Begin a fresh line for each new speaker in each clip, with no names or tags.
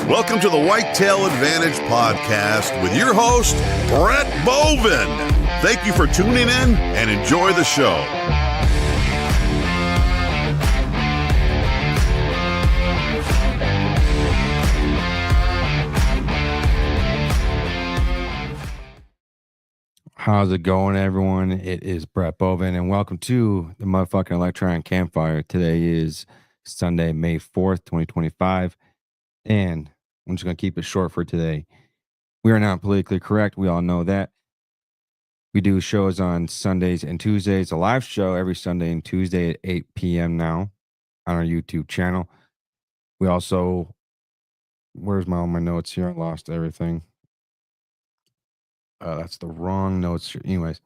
Welcome to the Whitetail Advantage Podcast with your host, Brett Bovin. Thank you for tuning in and enjoy the show.
How's it going, everyone? It is Brett Bovin, and welcome to the motherfucking Electronic Campfire. Today is Sunday, May 4th, 2025, and I'm just going to keep it short for today. We are not politically correct. We all know that. We do shows on Sundays and Tuesdays, a live show every Sunday and Tuesday at 8 p.m. now on our YouTube channel. We also, where's all my notes here? I lost everything. That's the wrong notes. Anyways,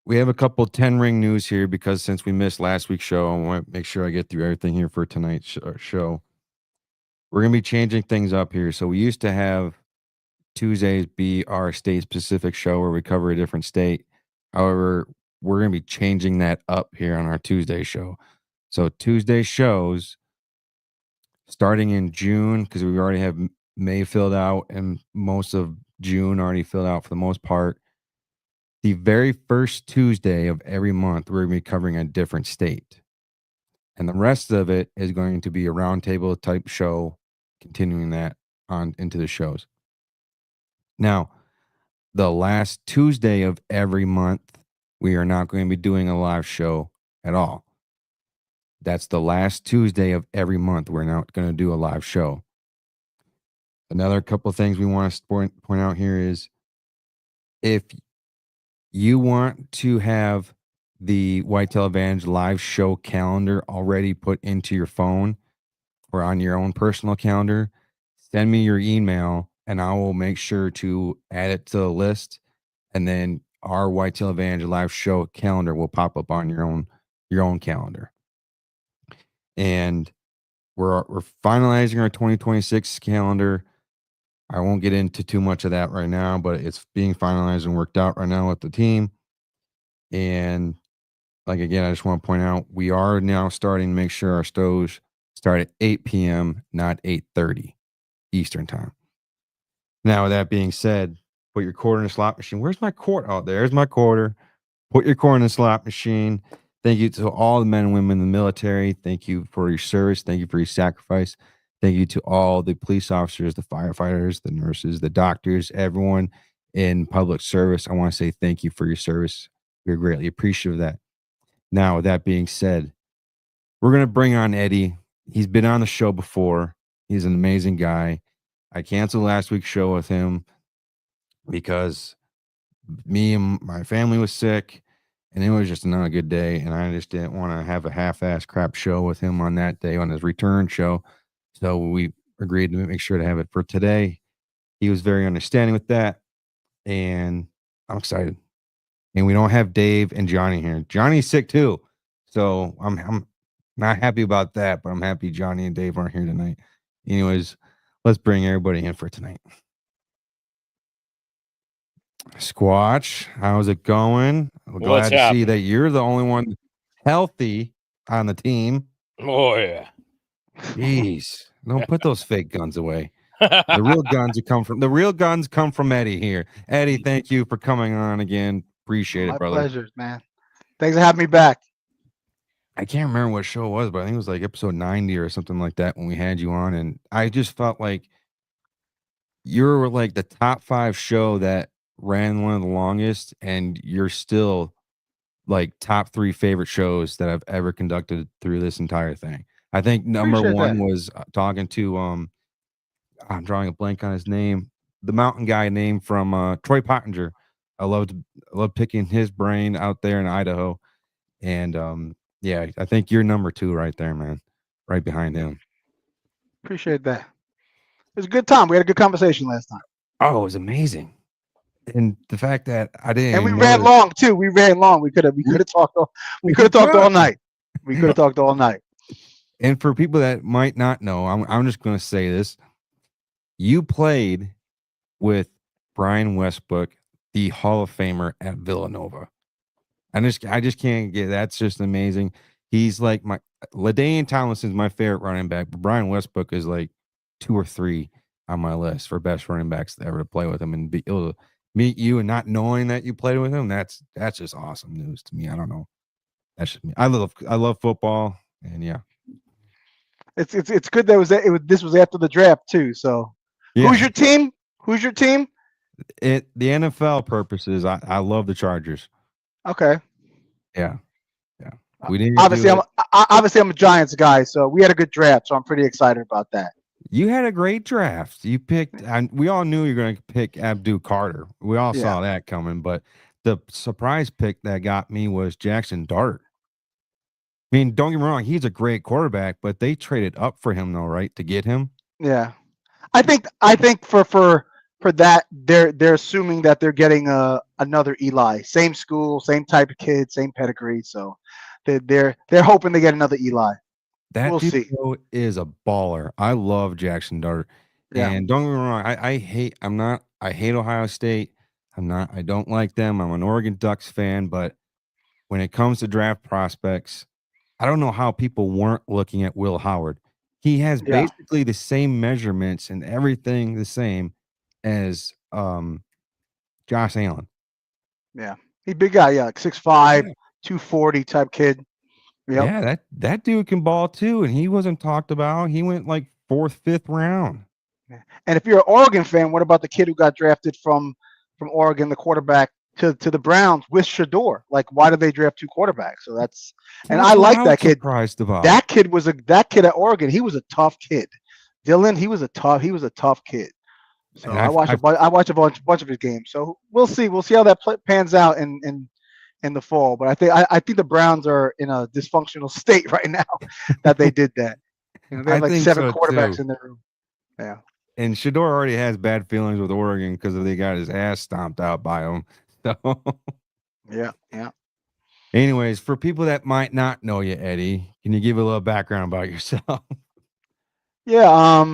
we have a couple 10-ring news here because since we missed last week's show, I want to make sure I get through everything here for tonight's show. We're going to be changing things up here. So we used to have Tuesdays be our state-specific show where we cover a different state. However, we're going to be changing that up here on our Tuesday show. So Tuesday shows starting in June, because we already have May filled out and most of June already filled out for the most part. The very first Tuesday of every month, we're going to be covering a different state. And the rest of it is going to be a roundtable type show, continuing that on into the shows. Now, the last Tuesday of every month, we are not going to be doing a live show at all. That's the last Tuesday of every month. We're not going to do a live show. Another couple of things we want to point out here is if you want to have the Whitetail Advantage live show calendar already put into your phone or on your own personal calendar, send me your email and I will make sure to add it to the list. And then our Whitetail Advantage live show calendar will pop up on your own calendar. And we're finalizing our 2026 calendar. I won't get into too much of that right now, but it's being finalized and worked out right now with the team. And like, again, I just want to point out, we are now starting to make sure our shows start at 8 p.m., not 8:30 Eastern time. Now, with that being said, put your quarter in the slot machine. Where's my quarter? Oh, there's my quarter. Put your quarter in the slot machine. Thank you to all the men and women in the military. Thank you for your service. Thank you for your sacrifice. Thank you to all the police officers, the firefighters, the nurses, the doctors, everyone in public service. I want to say thank you for your service. We're greatly appreciative of that. Now, with that being said, we're going to bring on Eddie. He's been on the show before. He's an amazing guy. I canceled last week's show with him because me and my family was sick, and it was just not a good day, and I just didn't want to have a half-ass crap show with him on that day on his return show. So we agreed to make sure to have it for today. He was very understanding with that, and I'm excited. And we don't have Dave and Johnny here. Johnny's sick too, so I'm not happy about that, but I'm happy Johnny and Dave aren't here tonight. Anyways, let's bring everybody in for tonight. Squatch, how's it going? I'm glad to see that you're the only one healthy on the team.
Oh, yeah.
Jeez, don't put those fake guns away. The real guns come from Eddie here. Eddie, thank you for coming on again. Appreciate it, brother.
My pleasure, man. Thanks for having me back.
I can't remember what show it was, but I think it was like episode 90 or something like that when we had you on, and I just felt like you were like the top 5 show that ran one of the longest, and you're still like top 3 favorite shows that I've ever conducted through this entire thing. I think number 1 was talking to I'm drawing a blank on his name, the mountain guy name from Troy Pottinger. I loved picking his brain out there in Idaho, and yeah, I think you're number 2 right there, man, right behind him.
Appreciate that. It was a good time. We had a good conversation last time.
Oh, it was amazing. And the fact that I didn't,
and we ran long too. We ran long. We could have talked all night. We could have talked all night.
And for people that might not know, I'm just going to say this: you played with Brian Westbrook, the Hall of Famer at Villanova. I just can't get. That's just amazing. He's like LaDainian Tomlinson's my favorite running back, but Brian Westbrook is like 2 or 3 on my list for best running backs ever to play with him and be able to meet you and not knowing that you played with him. That's just awesome news to me. I don't know. That's just me. I love football, and yeah.
It's good that this was after the draft too. So who's your team? Who's your team?
The NFL purposes, I love the Chargers.
Okay.
Yeah. We didn't
obviously I'm a Giants guy, so we had a good draft, so I'm pretty excited about that.
You had a great draft. You picked, and we all knew you were going to pick Abdul Carter. We all saw that coming, but the surprise pick that got me was Jackson Dart. I mean, don't get me wrong, he's a great quarterback, but they traded up for him though, right, to get him.
Yeah, I think for that they're assuming that they're getting another Eli, same school, same type of kid, same pedigree, so they're hoping to get another Eli.
That
we'll see.
Is a baller. I love Jackson Dart, and don't get me wrong, I hate Ohio State. I don't like them. I'm an Oregon Ducks fan, but when it comes to draft prospects, I don't know how people weren't looking at Will Howard. He has basically the same measurements and everything the same as Josh Allen.
Yeah, he's a big guy. Yeah, like 6'5", 240 type kid. Yep.
Yeah, that dude can ball too, and he wasn't talked about. He went like 4th, 5th round.
And if you're an Oregon fan, what about the kid who got drafted from Oregon, the quarterback to the Browns with Shador? Like, why did they draft 2 quarterbacks? So I like that kid.
Surprised about
that kid at Oregon. He was a tough kid. Dylan, he was a tough kid. So I watched a bunch of his games. So we'll see how that pans out in the fall. But I think the Browns are in a dysfunctional state right now that they did that. They have like 7 quarterbacks in their room. Yeah.
And Shador already has bad feelings with Oregon because they got his ass stomped out by him. So
yeah.
Anyways, for people that might not know you, Eddie, can you give a little background about yourself?
Yeah.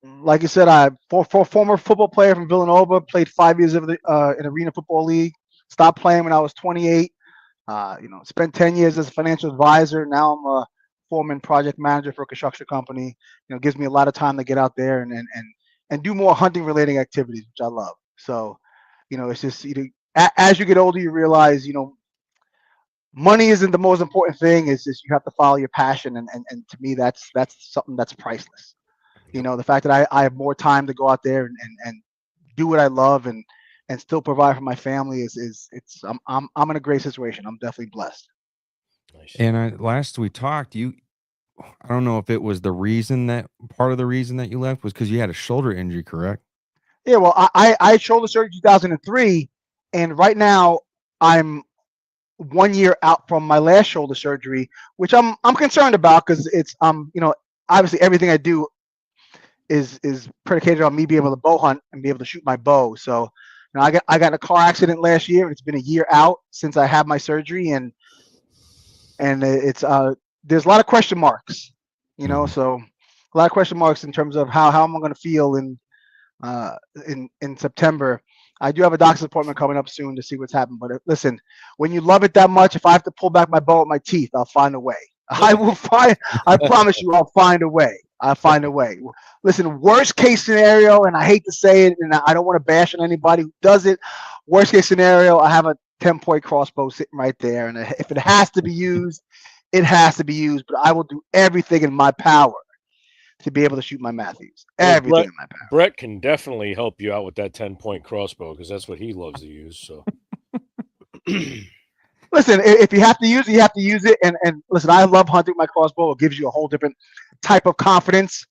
Like you said, I former football player from Villanova, played 5 years in Arena Football League. Stopped playing when I was 28. Spent 10 years as a financial advisor. Now I'm a foreman project manager for a construction company. Gives me a lot of time to get out there and do more hunting related activities, which I love. So, it's just as you get older, you realize, money isn't the most important thing. It's just you have to follow your passion, and to me, that's something that's priceless. The fact that I have more time to go out there and do what I love and still provide for my family I'm in a great situation. I'm definitely blessed.
Nice. And last we talked, I don't know if it was part of the reason that you left was because you had a shoulder injury, correct?
Yeah, well, I had shoulder surgery in 2003, and right now I'm 1 year out from my last shoulder surgery, which I'm concerned about because it's obviously everything I do is predicated on me being able to bow hunt and be able to shoot my bow. So I got in a car accident last year, and it's been a year out since I had my surgery, and it's there's a lot of question marks, so a lot of question marks in terms of how am I going to feel in September. I do have a doctor's appointment coming up soon to see what's happened. But listen, when you love it that much, if I have to pull back my bow with my teeth, I'll find a way. I promise you, I'll find a way. I'll find a way. Listen, worst case scenario, and I hate to say it, and I don't want to bash on anybody who does it. Worst case scenario, I have a 10-point crossbow sitting right there, and if it has to be used, it has to be used. But I will do everything in my power to be able to shoot my Matthews. Everything in my power.
Brett can definitely help you out with that 10-point crossbow because that's what he loves to use. So,
listen, if you have to use it, you have to use it. And listen, I love hunting my crossbow. It gives you a whole different type of confidence.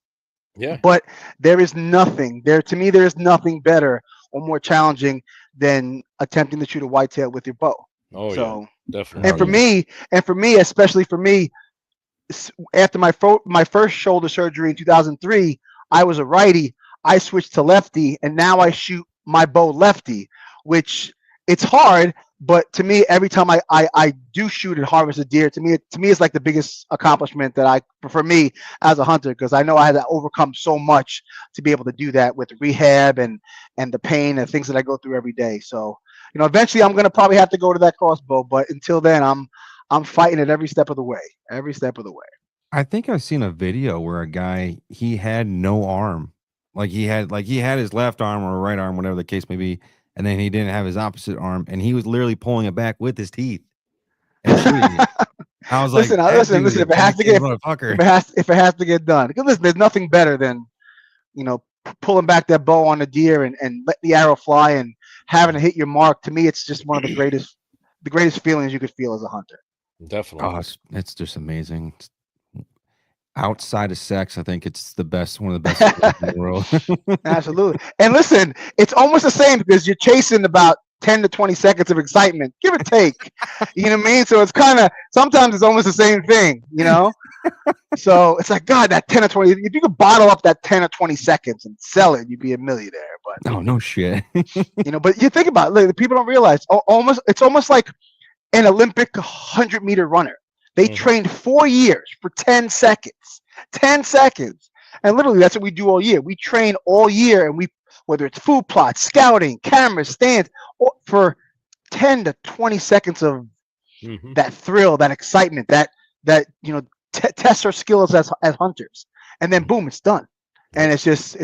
Yeah.
But there is nothing better or more challenging than attempting to shoot a whitetail with your bow.
Oh, so, yeah, definitely.
And for me, especially for me, after my first shoulder surgery in 2003, I was a righty. I switched to lefty, and now I shoot my bow lefty, which it's hard. But to me, every time I do shoot and harvest a deer, to me it's like the biggest accomplishment for me as a hunter, because I know I had to overcome so much to be able to do that with rehab and the pain and things that I go through every day. So, eventually I'm going to probably have to go to that crossbow, but until then, I'm fighting it every step of the way. Every step of the way.
I think I've seen a video where a guy, he had no arm. He had his left arm or right arm, whatever the case may be, and then he didn't have his opposite arm, and he was literally pulling it back with his teeth and shooting it. I was like,
listen.
If
If it has to get,
motherfucker.
if it has to get done, because listen, there's nothing better than, pulling back that bow on a deer and let the arrow fly and having to hit your mark. To me, it's just one of the greatest feelings you could feel as a hunter.
Definitely.
Oh, it's just amazing. Outside of sex, I think it's one of the best feelings in the world.
Absolutely. And listen, it's almost the same because you're chasing about 10 to 20 seconds of excitement, give or take. You know what I mean? So it's sometimes it's almost the same thing, So it's like, God, that 10 or 20, if you could bottle up that 10 or 20 seconds and sell it, you'd be a millionaire. But
Oh, no shit.
but you think about it, people don't realize it's almost like an Olympic 100-meter runner. They trained 4 years for 10 seconds. 10 seconds. And literally, that's what we do all year. We train all year, and whether it's food plots, scouting, cameras, stands, for 10 to 20 seconds of that thrill, that excitement, that tests our skills as hunters. And then boom, it's done. And it's just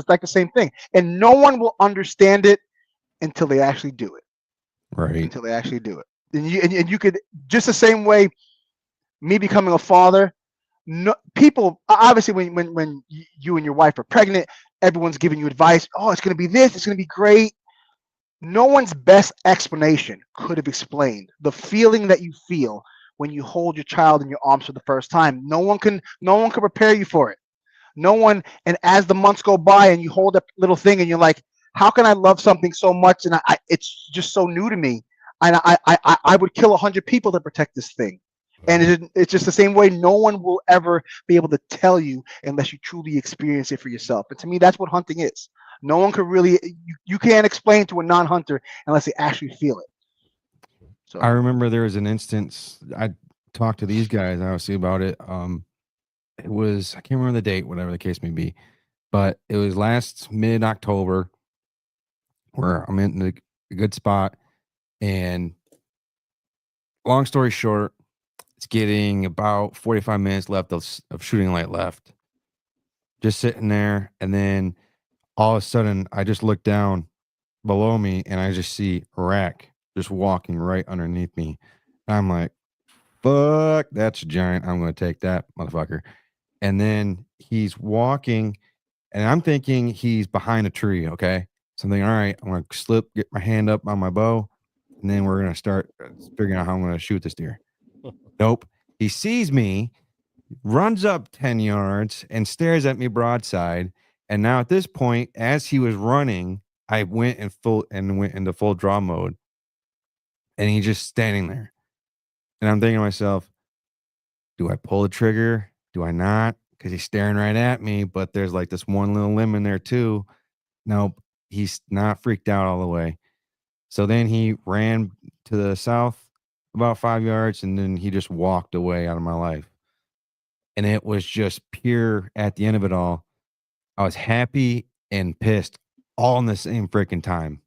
like the same thing. And no one will understand it until they actually do it.
Right.
Until they actually do it. And you could, just the same way, me becoming a father, people obviously when you and your wife are pregnant, everyone's giving you advice. Oh, it's going to be this, it's going to be great. No one's best explanation could have explained the feeling that you feel when you hold your child in your arms for the first time. No one can prepare you for it. No one. And as the months go by and you hold that little thing and you're like, how can I love something so much? And it's just so new to me. And I would kill 100 people to protect this thing. And it's just the same way. No one will ever be able to tell you unless you truly experience it for yourself. And to me, that's what hunting is. No one could really, you can't explain to a non-hunter unless they actually feel it. So
I remember there was an instance, I talked to these guys obviously about it. It was, I can't remember the date, whatever the case may be, but it was last mid-October where I'm in a good spot. And long story short, it's getting about 45 minutes left of shooting light left. Just sitting there, and then all of a sudden, I just look down below me, and I just see a rack just walking right underneath me. And I'm like, fuck, that's a giant. I'm going to take that motherfucker. And then he's walking, and I'm thinking he's behind a tree, okay? So I'm thinking, all right, I'm going to get my hand up on my bow, and then we're going to start figuring out how I'm going to shoot this deer. Nope. He sees me, runs up 10 yards, and stares at me broadside. And now at this point, as he was running, I went into full draw mode. And he's just standing there. And I'm thinking to myself, do I pull the trigger? Do I not? Because he's staring right at me, but there's like this one little limb in there too. Nope. He's not freaked out all the way. So then he ran to the south about 5 yards, and then he just walked away out of my life. And it was just pure, at the end of it all, I was happy and pissed all in the same freaking time.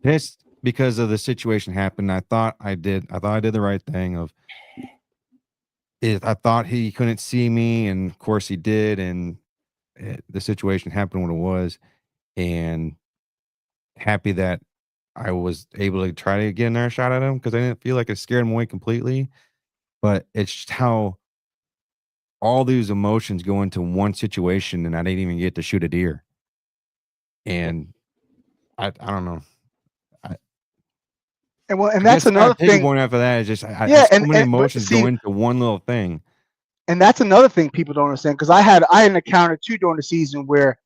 Pissed because of the situation happened. I thought I did the right thing. I thought he couldn't see me, and of course he did, and the situation happened when it was. And happy that I was able to try to get another shot at him, because I didn't feel like it scared him away completely. But it's just how all these emotions go into one situation, and I didn't even get to shoot a deer. And I don't know.
And that's another thing.
Going after that is just so many emotions go into one little thing.
And that's another thing people don't understand, because I had an encounter too during the season where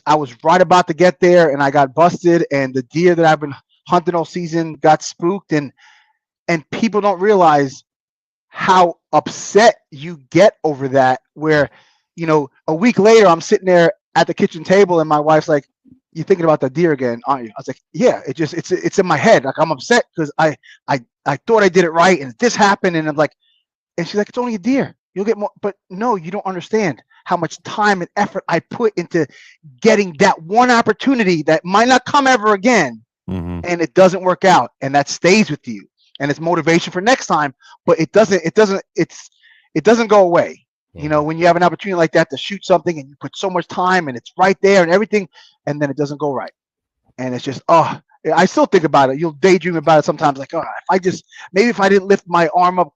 I was right about to get there and I got busted, and the deer that I've been hunting all season got spooked, and people don't realize how upset you get over that, where a week later I'm sitting there at the kitchen table and my wife's like, "You thinking about that deer again, aren't you?" I was like, "Yeah, it's in my head. Like, I'm upset because I thought I did it right and this happened." And I'm like, and she's like, "It's only a deer. You'll get more." But no, you don't understand how much time and effort I put into getting that one opportunity that might not come ever again.
Mm-hmm.
And it doesn't work out, and that stays with you, and it's motivation for next time. But it doesn't go away. You know, when you have an opportunity like that to shoot something and you put so much time and it's right there and everything, and then it doesn't go right. And it's just, oh, I still think about it. You'll daydream about it sometimes, like, oh, if I didn't lift my arm up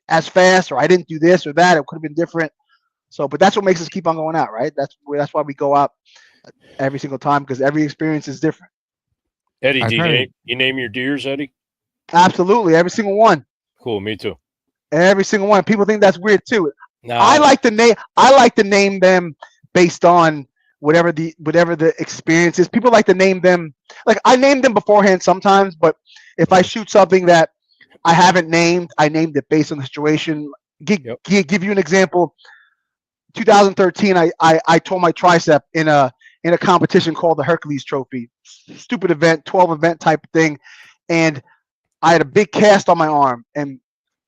as fast, or I didn't do this or that, it could have been different. So, but that's what makes us keep on going out, right? That's why we go out every single time, because every experience is different.
Eddie, do you name your deers, Eddie?
Absolutely, every single one.
Cool, me too.
Every single one. People think that's weird too.
No.
I like to name them based on whatever the experience is. People like to name them, like I name them beforehand sometimes, but if I shoot something that I haven't named, I named it based on the situation. Give you an example. 2013, I tore my tricep in a competition called the Hercules Trophy. Stupid event, 12 event type thing, and I had a big cast on my arm, and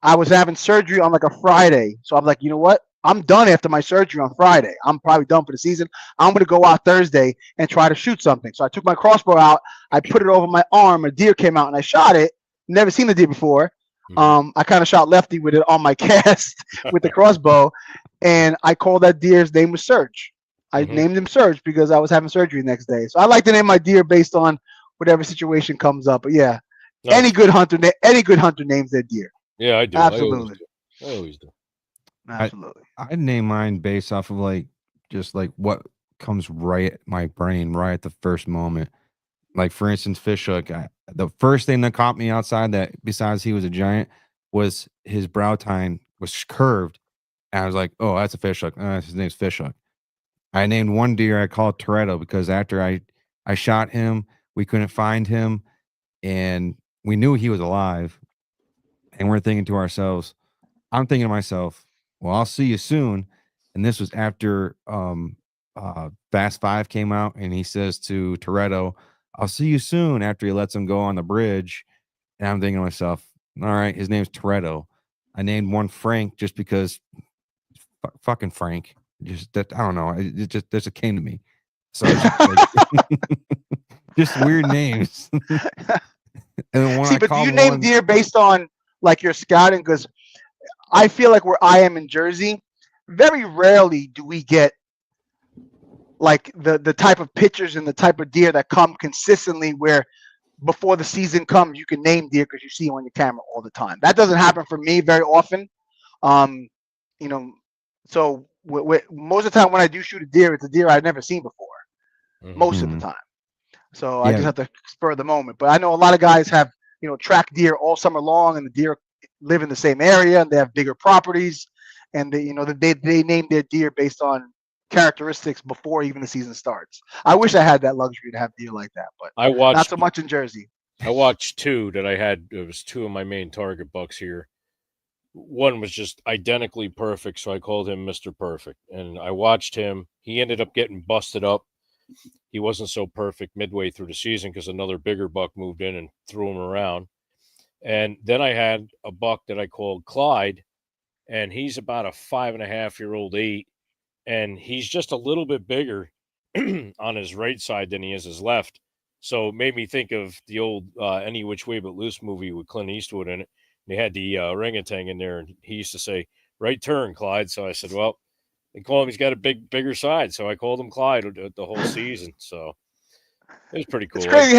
I was having surgery on like a Friday. So I'm like, you know what? I'm done after my surgery on Friday. I'm probably done for the season. I'm going to go out Thursday and try to shoot something. So I took my crossbow out. I put it over my arm. A deer came out and I shot it. Never seen the deer before. I kind of shot lefty with it on my cast with the crossbow. And I called that deer's name was Surge. I named him Surge because I was having surgery the next day. So I like to name my deer based on whatever situation comes up. But yeah, any good hunter names their deer.
Yeah, I do.
Absolutely.
I always do.
Absolutely.
I name mine based off of just what comes right at my brain right at the first moment. Like for instance, Fishhook. The first thing that caught me outside, that besides he was a giant, was his brow tine was curved. And I was like, oh, that's a Fishhook. His name's Fishhook. I named one deer I called Toretto because after I shot him, we couldn't find him, and we knew he was alive. And we're thinking to ourselves, I'm thinking to myself, well, I'll see you soon. And this was after Fast 5 came out, and he says to Toretto, I'll see you soon, after he lets him go on the bridge. And I'm thinking to myself, all right, his name's Toretto. I named one Frank just because fucking Frank. Just that, I don't know. It just came to me. So just weird names. And when
but do you name deer based on like your scouting? Because I feel like where I am in Jersey, very rarely do we get like the type of pictures and the type of deer that come consistently where before the season comes, you can name deer because you see them on your camera all the time. That doesn't happen for me very often. So most of the time when I do shoot a deer, it's a deer I've never seen before. Most of the time. So I just have to spur the moment. But I know a lot of guys have, track deer all summer long, and the deer live in the same area and they have bigger properties, and they name their deer based on characteristics before even the season starts. I wish I had that luxury to have deer like that, but not so much in Jersey.
I watched two that I had. It was two of my main target bucks here. One was just identically perfect, so I called him Mr. Perfect. And I watched him. He ended up getting busted up. He wasn't so perfect midway through the season because another bigger buck moved in and threw him around. And then I had a buck that I called Clyde, and he's about a 5.5-year-old 8, and he's just a little bit bigger on his right side than he is his left. So it made me think of the old Any Which Way But Loose movie with Clint Eastwood in it. They had the orangutan in there, and he used to say, right turn, Clyde. So I said, well, they call him, he's got a bigger side. So I called him Clyde the whole season. So it was pretty cool.
It's crazy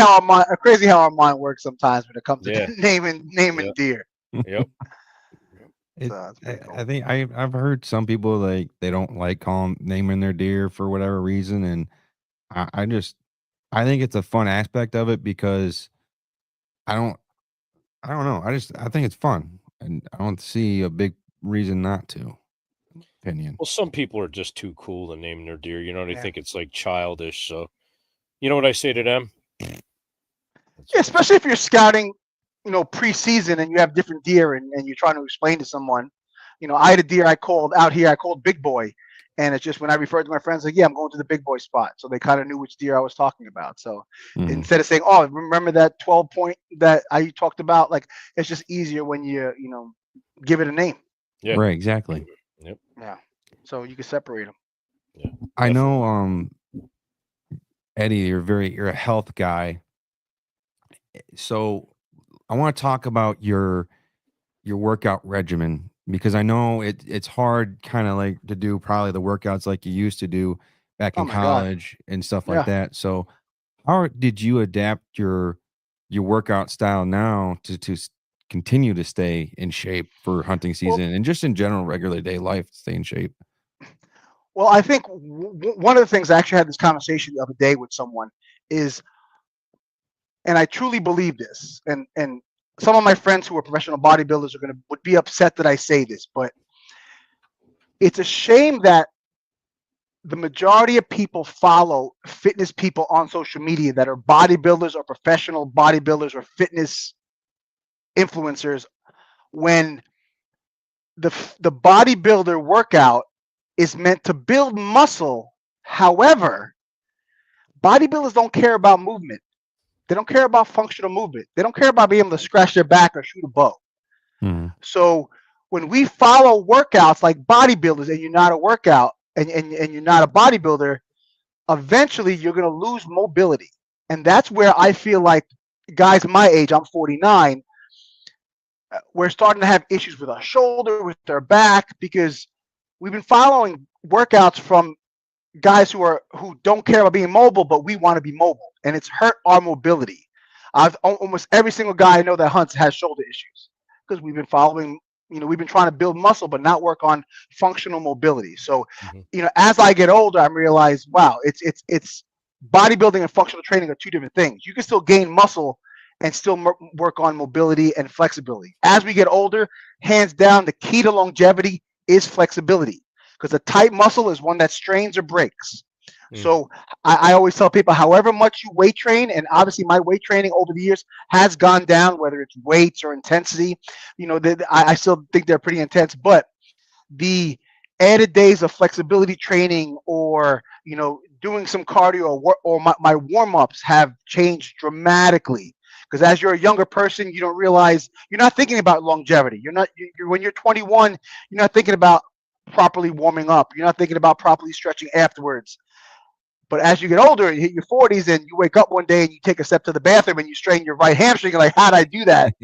how our mind works sometimes when it comes to naming deer.
Yep.
I think I've heard some people they don't like naming their deer for whatever reason, and I think it's a fun aspect of it because I don't know. I think it's fun, and I don't see a big reason not to. Opinion.
Well, some people are just too cool to name their deer. They think it's like childish. So, you know what I say to them?
Yeah, especially if you're scouting, pre-season and you have different deer and you're trying to explain to someone. I had a deer I called Big Boy, and it's just when I referred to my friends, like, yeah, I'm going to the Big Boy spot. So they kind of knew which deer I was talking about. So instead of saying, oh, remember that 12 point that I talked about? Like, it's just easier when you give it a name.
Yeah. Right. Exactly.
Yep.
Yeah. So you can separate them.
Yeah.
I know, Eddie, you're a health guy. So I want to talk about your workout regimen Because I know it's hard kind of like to do probably the workouts like you used to do back
Oh
in
my God.
college and stuff like
Yeah.
that. So how did you adapt your workout style now to continue to stay in shape for hunting
Well,
season and just in general regular day life, stay in shape?
well, I think one of the things I actually had this conversation the other day with someone is, and I truly believe this, and some of my friends who are professional bodybuilders would be upset that I say this, but it's a shame that the majority of people follow fitness people on social media that are bodybuilders or professional bodybuilders or fitness influencers, when the bodybuilder workout is meant to build muscle. However, bodybuilders don't care about movement. They don't care about functional movement. They don't care about being able to scratch their back or shoot a bow. So when we follow workouts like bodybuilders and you're not a workout and you're not a bodybuilder, eventually you're going to lose mobility. And that's where I feel like guys my age, I'm 49, we're starting to have issues with our shoulder, with our back, because we've been following workouts from guys who don't care about being mobile, but we want to be mobile, and it's hurt our mobility. Almost every single guy I know that hunts has shoulder issues because we've been following. We've been trying to build muscle, but not work on functional mobility. So, as I get older, I realize, wow, it's bodybuilding and functional training are two different things. You can still gain muscle and still work on mobility and flexibility. As we get older, hands down, the key to longevity is flexibility, because a tight muscle is one that strains or breaks. So I always tell people, however much you weight train, and obviously my weight training over the years has gone down, whether it's weights or intensity, I still think they're pretty intense, but the added days of flexibility training or, doing some cardio or my warm-ups have changed dramatically. Because as you're a younger person, you don't realize, you're not thinking about longevity. When you're 21, you're not thinking about properly warming up. You're not thinking about properly stretching afterwards. But as you get older and you hit your 40s and you wake up one day and you take a step to the bathroom and you strain your right hamstring, you're like, how'd I do that?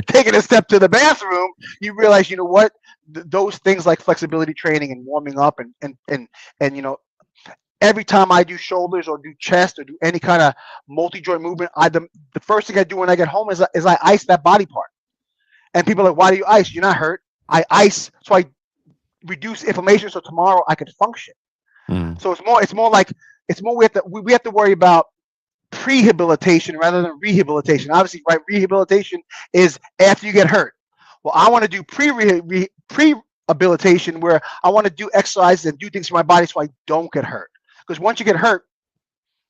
Taking a step to the bathroom, you realize, what? Those things like flexibility training and warming up and every time I do shoulders or do chest or do any kind of multi-joint movement, the first thing I do when I get home is I ice that body part. And people are like, why do you ice? You're not hurt. I ice so I reduce inflammation so tomorrow I can function. So it's more we have to worry about prehabilitation rather than rehabilitation. Obviously, right? Rehabilitation is after you get hurt. Well, I want to do prehabilitation where I want to do exercises and do things for my body so I don't get hurt. Because once you get hurt,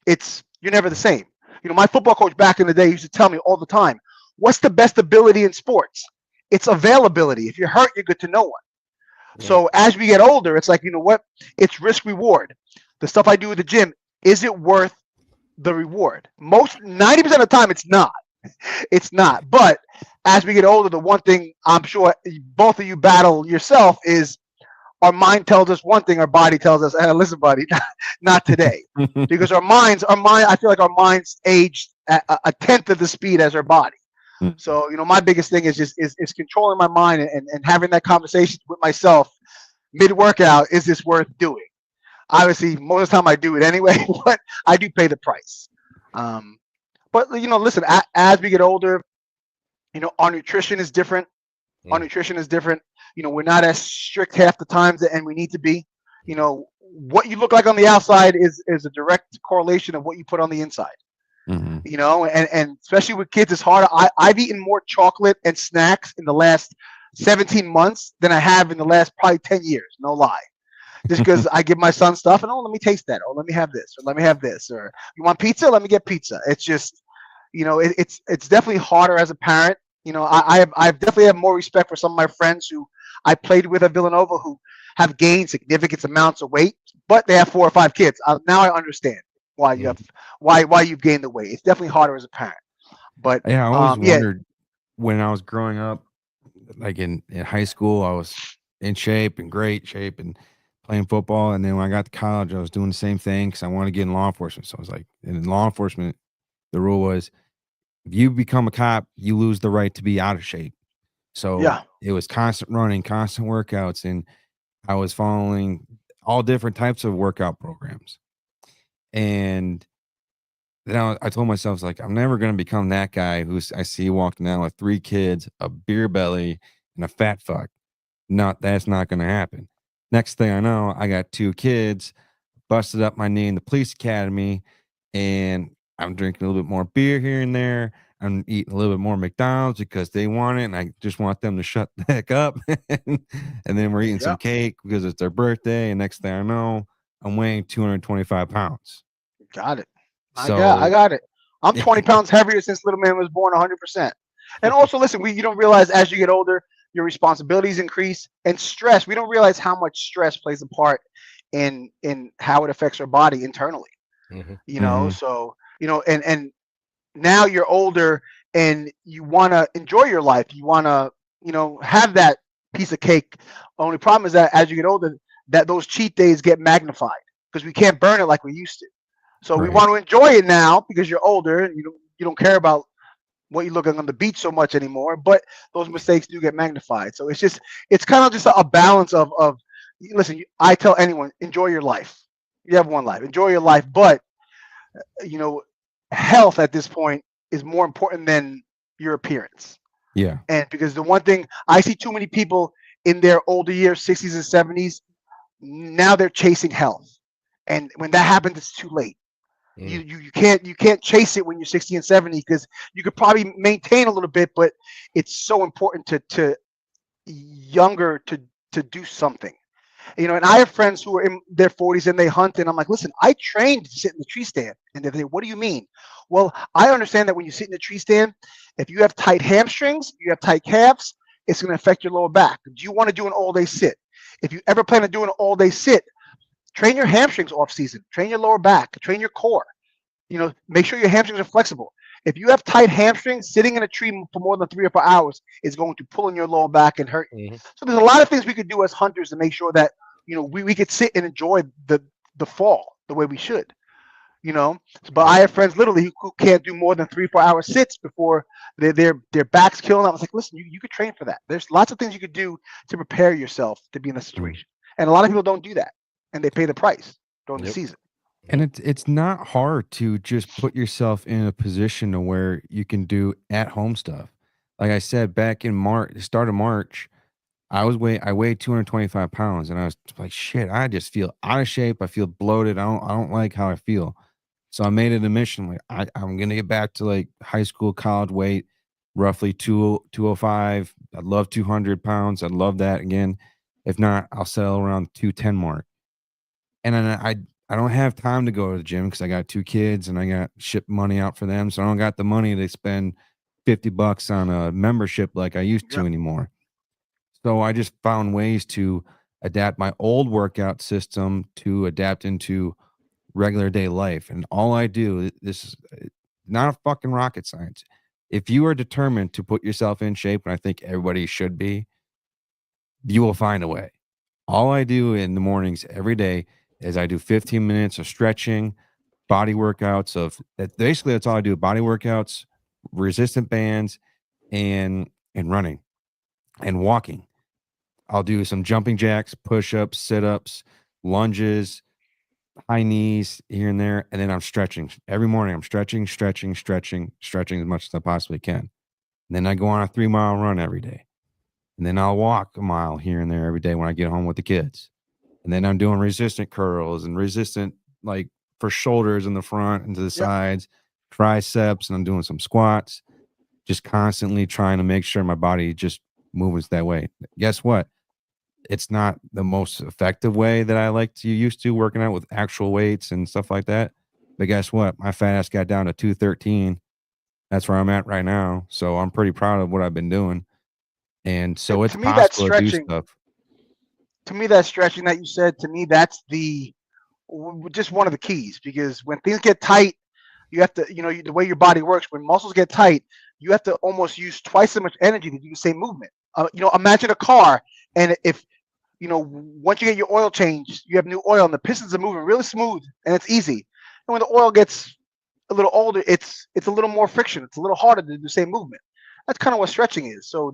you're never the same. My football coach back in the day used to tell me all the time, what's the best ability in sports? It's availability. If you're hurt, you're good to no one. Yeah. So as we get older, it's like, what? It's risk reward. The stuff I do at the gym, is it worth the reward? 90% of the time, it's not. It's not. But as we get older, the one thing I'm sure both of you battle yourself is our mind tells us one thing, our body tells us, hey, listen, buddy, not today. Because I feel like our minds aged at a tenth of the speed as our body. So, my biggest thing is controlling my mind and having that conversation with myself mid-workout. Is this worth doing? Obviously, most of the time I do it anyway, but I do pay the price. But, listen, as we get older, our nutrition is different. Our nutrition is different. We're not as strict half the times, and we need to be. What you look like on the outside is a direct correlation of what you put on the inside. And especially with kids, it's hard. I've eaten more chocolate and snacks in the last 17 months than I have in the last probably 10 years. No lie. Just because I give my son stuff and, let me taste that. Or let me have this. Or let me have this. Or you want pizza? Let me get pizza. It's just, it's definitely harder as a parent. I've definitely have more respect for some of my friends who I played with at Villanova who have gained significant amounts of weight, but they have 4 or 5 kids. Now I understand why you've gained the weight. It's definitely harder as a parent. But
yeah, I always wondered when I was growing up, like in high school, I was in shape and great shape and playing football. And then when I got to college, I was doing the same thing because I wanted to get in law enforcement. So I was like, in law enforcement, the rule was if you become a cop, you lose the right to be out of shape. So it was constant running, constant workouts, and I was following all different types of workout programs. And then I told myself, like, I'm never going to become that guy I see walking down with 3 kids, a beer belly, and a fat fuck. That's not going to happen. Next thing I know, I got 2 kids, busted up my knee in the police academy, and I'm drinking a little bit more beer here and there. I'm eating a little bit more McDonald's because they want it, and I just want them to shut the heck up. And then we're eating some cake because it's their birthday. And next thing I know, I'm weighing 225 pounds.
Got it. So, I got it. I'm 20 pounds heavier since little man was born, 100%. And also, listen, you don't realize as you get older, your responsibilities increase, and stress. We don't realize how much stress plays a part in how it affects our body internally. You know, so and now you're older and you want to enjoy your life. You want to have that piece of cake. Only problem is that as you get older, that those cheat days get magnified because we can't burn it like we used to. So we want to enjoy it now because you're older and you don't care about what you're looking on the beach so much anymore, but those mistakes do get magnified. So it's kind of just a balance of listen, I tell anyone, enjoy your life. You have one life, enjoy your life, but health at this point is more important than your appearance.
Yeah.
And because the one thing I see too many people in their older years, 60s and 70s, now they're chasing health. And when that happens, it's too late. You can't chase it when you're 60 and 70 because you could probably maintain a little bit, but it's so important to younger to do something. And I have friends who are in their 40s and they hunt, and I'm like, listen, I trained to sit in the tree stand. And they say, what do you mean? Well, I understand that when you sit in the tree stand, if you have tight hamstrings, you have tight calves, it's going to affect your lower back. Do you want to do an all-day sit? If you ever plan on doing an all-day sit, train your hamstrings off season, train your lower back, train your core. Make sure your hamstrings are flexible. If you have tight hamstrings, sitting in a tree for more than 3 or 4 hours is going to pull in your lower back and hurt you. So there's a lot of things we could do as hunters to make sure that we could sit and enjoy the fall the way we should. But I have friends literally who can't do more than 3 or 4 hour sits before their back's killing them. I was like, listen, you could train for that. There's lots of things you could do to prepare yourself to be in a situation, and a lot of people don't do that, and they pay the price during the season.
And it's not hard to just put yourself in a position to where you can do at home stuff. Like I said, back in start of March, I weighed 225 pounds, and I was like, shit, I just feel out of shape. I feel bloated. I don't like how I feel. So I made it a mission. Like I'm gonna get back to like high school, college weight, roughly 205. I'd love 200 pounds. I'd love that again. If not, I'll settle around the 210 mark. And then I don't have time to go to the gym because I got 2 kids and I got ship money out for them. So I don't got the money to spend $50 on a membership like I used to anymore. So I just found ways to adapt my old workout system to adapt into regular day life. And all I do, this is not a fucking rocket science. If you are determined to put yourself in shape, and I think everybody should be, you will find a way. All I do in the mornings every day is I do 15 minutes of stretching, body workouts basically that's all I do. Body workouts, resistant bands, and running and walking. I'll do some jumping jacks, push-ups, sit-ups, lunges, high knees here and there. And then I'm stretching. Every morning I'm stretching as much as I possibly can. And then I go on a 3-mile run every day. And then I'll walk a mile here and there every day when I get home with the kids. And then I'm doing resistant curls and resistant, like for shoulders in the front and to the sides, triceps, and I'm doing some squats, just constantly trying to make sure my body just moves that way. Guess what? It's not the most effective way that I like to used to working out with actual weights and stuff like that. But guess what? My fat ass got down to 213. That's where I'm at right now. So I'm pretty proud of what I've been doing. And so it's possible to do stuff.
To me, that stretching that you said, to me, that's just one of the keys, because when things get tight, you have to, the way your body works, when muscles get tight, you have to almost use twice as much energy to do the same movement. Imagine a car, and if, once you get your oil changed, you have new oil and the pistons are moving really smooth and it's easy. And when the oil gets a little older, it's a little more friction. It's a little harder to do the same movement. That's kind of what stretching is. So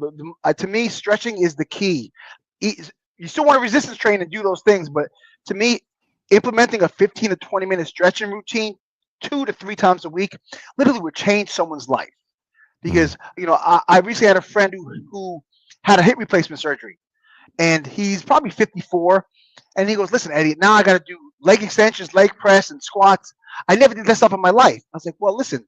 to me, stretching is the key. You still want to resistance train and do those things, but to me, implementing a 15 to 20-minute stretching routine 2 to 3 times a week literally would change someone's life. Because I recently had a friend who had a hip replacement surgery, and he's probably 54, and he goes, "Listen, Eddie, now I got to do leg extensions, leg press, and squats. I never did that stuff in my life." I was like, "Well, listen,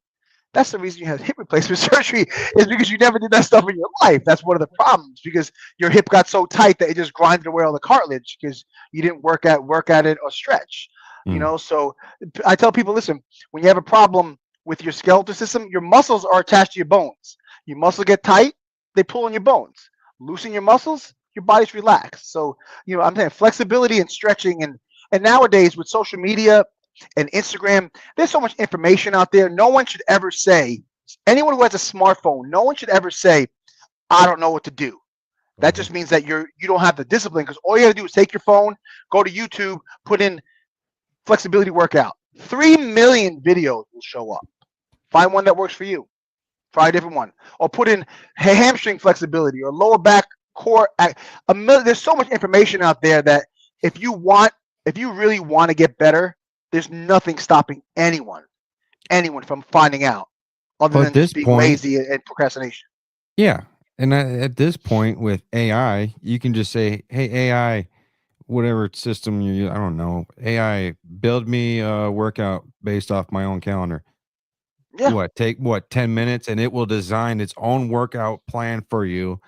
that's the reason you had hip replacement surgery is because you never did that stuff in your life. That's one of the problems, because your hip got so tight that it just grinded away all the cartilage because you didn't work at it or stretch. So I tell people, listen, when you have a problem with your skeletal system, your muscles are attached to your bones. Your muscles get tight, they pull on your bones. Loosen your muscles, your body's relaxed. So, I'm saying flexibility and stretching, and nowadays with social media and Instagram, there's so much information out there. No one should ever say, anyone who has a smartphone, no one should ever say, I don't know what to do. That just means that you don't have the discipline, because all you got to do is take your phone, go to YouTube, put in flexibility workout. 3 million videos will show up. Find one that works for you. Try a different one. Or put in hamstring flexibility or lower back core. There's so much information out there that if you really want to get better, there's nothing stopping anyone from finding out, other than just being lazy and procrastination.
Yeah. And at this point with AI, you can just say, hey, AI, whatever system I don't know, AI, build me a workout based off my own calendar. Yeah. Take 10 minutes, and it will design its own workout plan for you.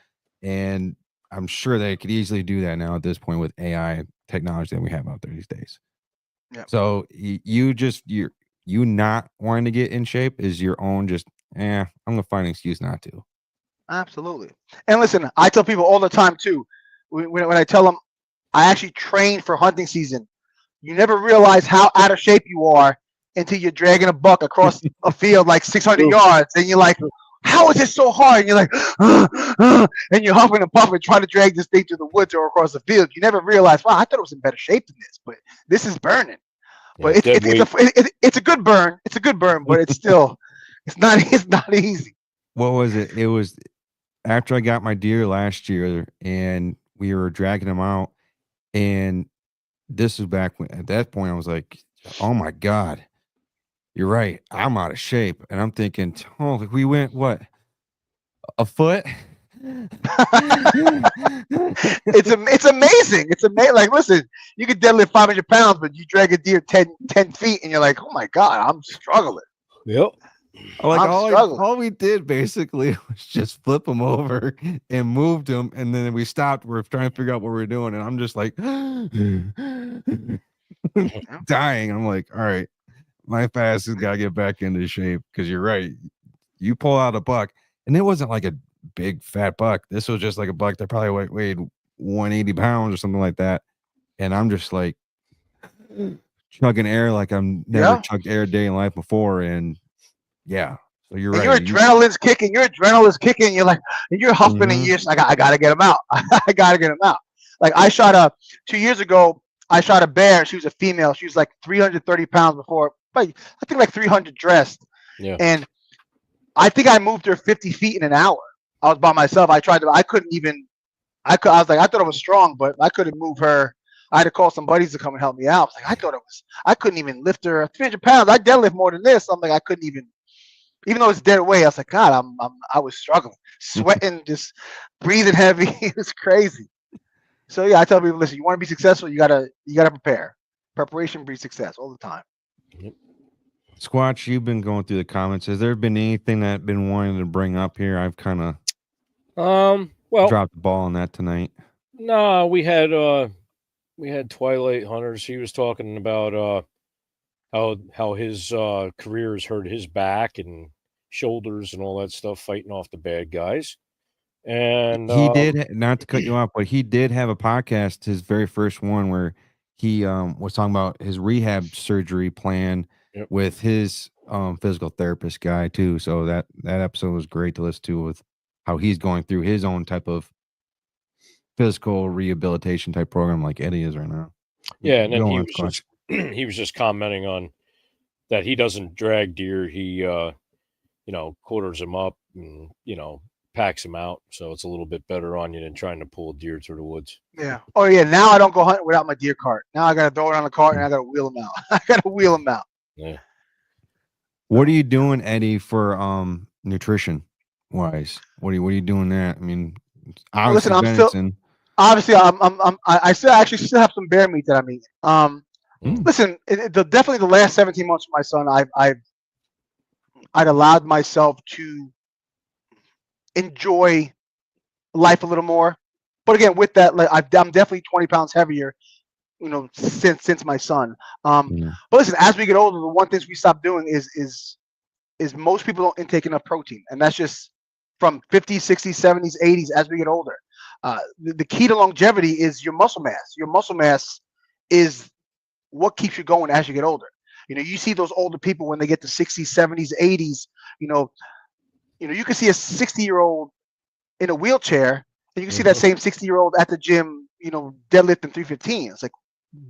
And I'm sure they could easily do that now at this point with AI technology that we have out there these days. Yeah. So you not wanting to get in shape is your own I'm gonna find an excuse not to.
Absolutely. And listen, I tell people all the time too, when I tell them I actually train for hunting season, you never realize how out of shape you are until you're dragging a buck across a field like 600 yards, and you're like, how is it so hard? And you're like, and you're huffing and puffing, trying to drag this thing to the woods or across the field. You never realize, wow, I thought it was in better shape than this, but this is burning. But it's a good burn. It's a good burn, but it's still, it's not easy.
What was it? It was after I got my deer last year, and we were dragging them out, and this was back when, at that point, I was like, oh my God, you're right. I'm out of shape. And I'm thinking, oh, we went, what, a foot?
It's amazing. It's amazing. Like, listen, you can deadlift 500 pounds, but you drag a deer 10 feet, and you're like, oh my God, I'm struggling.
Yep.
Like all we did basically was just flip them over and moved them, and then we stopped. We're trying to figure out what we were doing, and I'm just like dying. I'm like, all right, my fast has got to get back into shape, because you're right. You pull out a buck, and it wasn't like a big fat buck. This was just like a buck that probably weighed 180 pounds or something like that, and I'm just like chugging air like I've never chugged air a day in life before, and yeah, so you're right.
Your adrenaline's kicking. You're like, and you're huffing, and you're just, I gotta get him out. I gotta get him out. Like, I shot 2 years ago. I shot a bear. She was a female. She was like 330 pounds before, but I think like 300 dressed. Yeah. And I think I moved her 50 feet in an hour. I was by myself. I was like, I thought I was strong, but I couldn't move her. I had to call some buddies to come and help me out. I was like, I couldn't even lift her 300 pounds. I deadlift more than this. I'm like, I couldn't even though it's dead weight. I was like, God, I was struggling, sweating, just breathing heavy. It was crazy. So yeah, I tell people, listen, you want to be successful, you gotta prepare. Preparation breeds success all the time.
Squatch, you've been going through the comments. Has there been anything that I've been wanting to bring up here? I've kind of dropped the ball on that tonight.
No, we had Twilight Hunters. He was talking about how his career has hurt his back and shoulders and all that stuff, fighting off the bad guys. And
he did, not to cut you off, but he did have a podcast, his very first one, where he was talking about his rehab surgery plan with his physical therapist guy too. So that episode was great to listen to, with how he's going through his own type of physical rehabilitation type program like Eddie is right now.
Yeah, and then he was just commenting on that he doesn't drag deer. He quarters them up and packs them out, so it's a little bit better on you than trying to pull a deer through the woods.
Yeah. Oh yeah. Now I don't go hunting without my deer cart. Now I gotta throw it on the cart and I gotta wheel them out. I gotta wheel them out.
Yeah.
What are you doing, Eddie, for nutrition wise? What are you doing there? I mean, obviously,
Listen, I'm still obviously I still actually have some bear meat that I'm eating. Listen, definitely the last 17 months with my son, I'd allowed myself to enjoy life a little more. But again, with that, like, I'm definitely 20 pounds heavier, since my son. But listen, as we get older, the one thing we stop doing is most people don't intake enough protein, and that's just from 50s, 60s, 70s, 80s. As we get older, the key to longevity is your muscle mass. Your muscle mass is what keeps you going as you get older. You see those older people when they get to 60s, 70s, 80s. You can see a 60-year-old in a wheelchair, and you can see that same 60-year-old at the gym, deadlifting 315. It's like,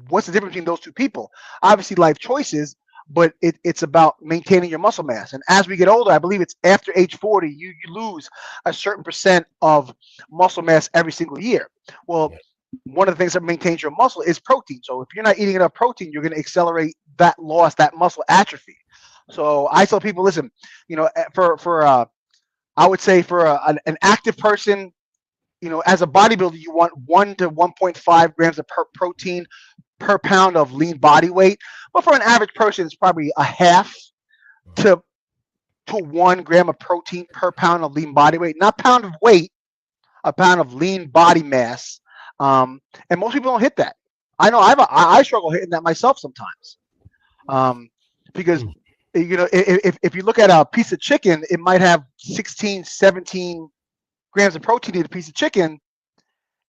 what's the difference between those two people? Obviously, life choices, but it's about maintaining your muscle mass. And as we get older, I believe it's after age 40, you lose a certain percent of muscle mass every single year. Well, one of the things that maintains your muscle is protein. So if you're not eating enough protein, you're going to accelerate that loss, that muscle atrophy. So I tell people, listen, I would say for an active person, as a bodybuilder, you want 1 to 1.5 grams of protein per pound of lean body weight. But for an average person, it's probably a half to 1 gram of protein per pound of lean body weight. Not pound of weight, a pound of lean body mass. And most people don't hit that. I know I struggle hitting that myself sometimes. Because if you look at a piece of chicken, it might have 16, 17 grams of protein in a piece of chicken.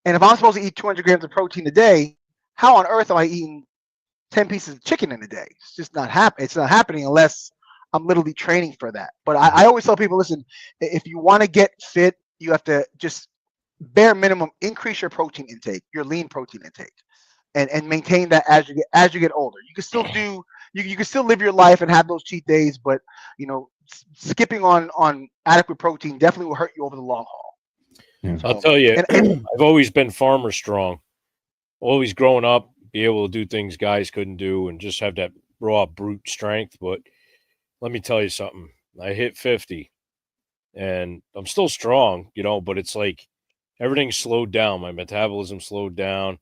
And if I'm supposed to eat 200 grams of protein a day, how on earth am I eating 10 pieces of chicken in a day? It's just not happening. It's not happening unless I'm literally training for that. But I always tell people, listen, if you want to get fit, you have to just bare minimum increase your protein intake, your lean protein intake, and maintain that as you get older. You can still do you can still live your life and have those cheat days, but skipping on adequate protein definitely will hurt you over the long haul.
Yeah.
I'll tell you, I've always been farmer strong. Always growing up, be able to do things guys couldn't do and just have that raw brute strength. But let me tell you something. I hit 50 and I'm still strong, but it's like everything slowed down. My metabolism slowed down.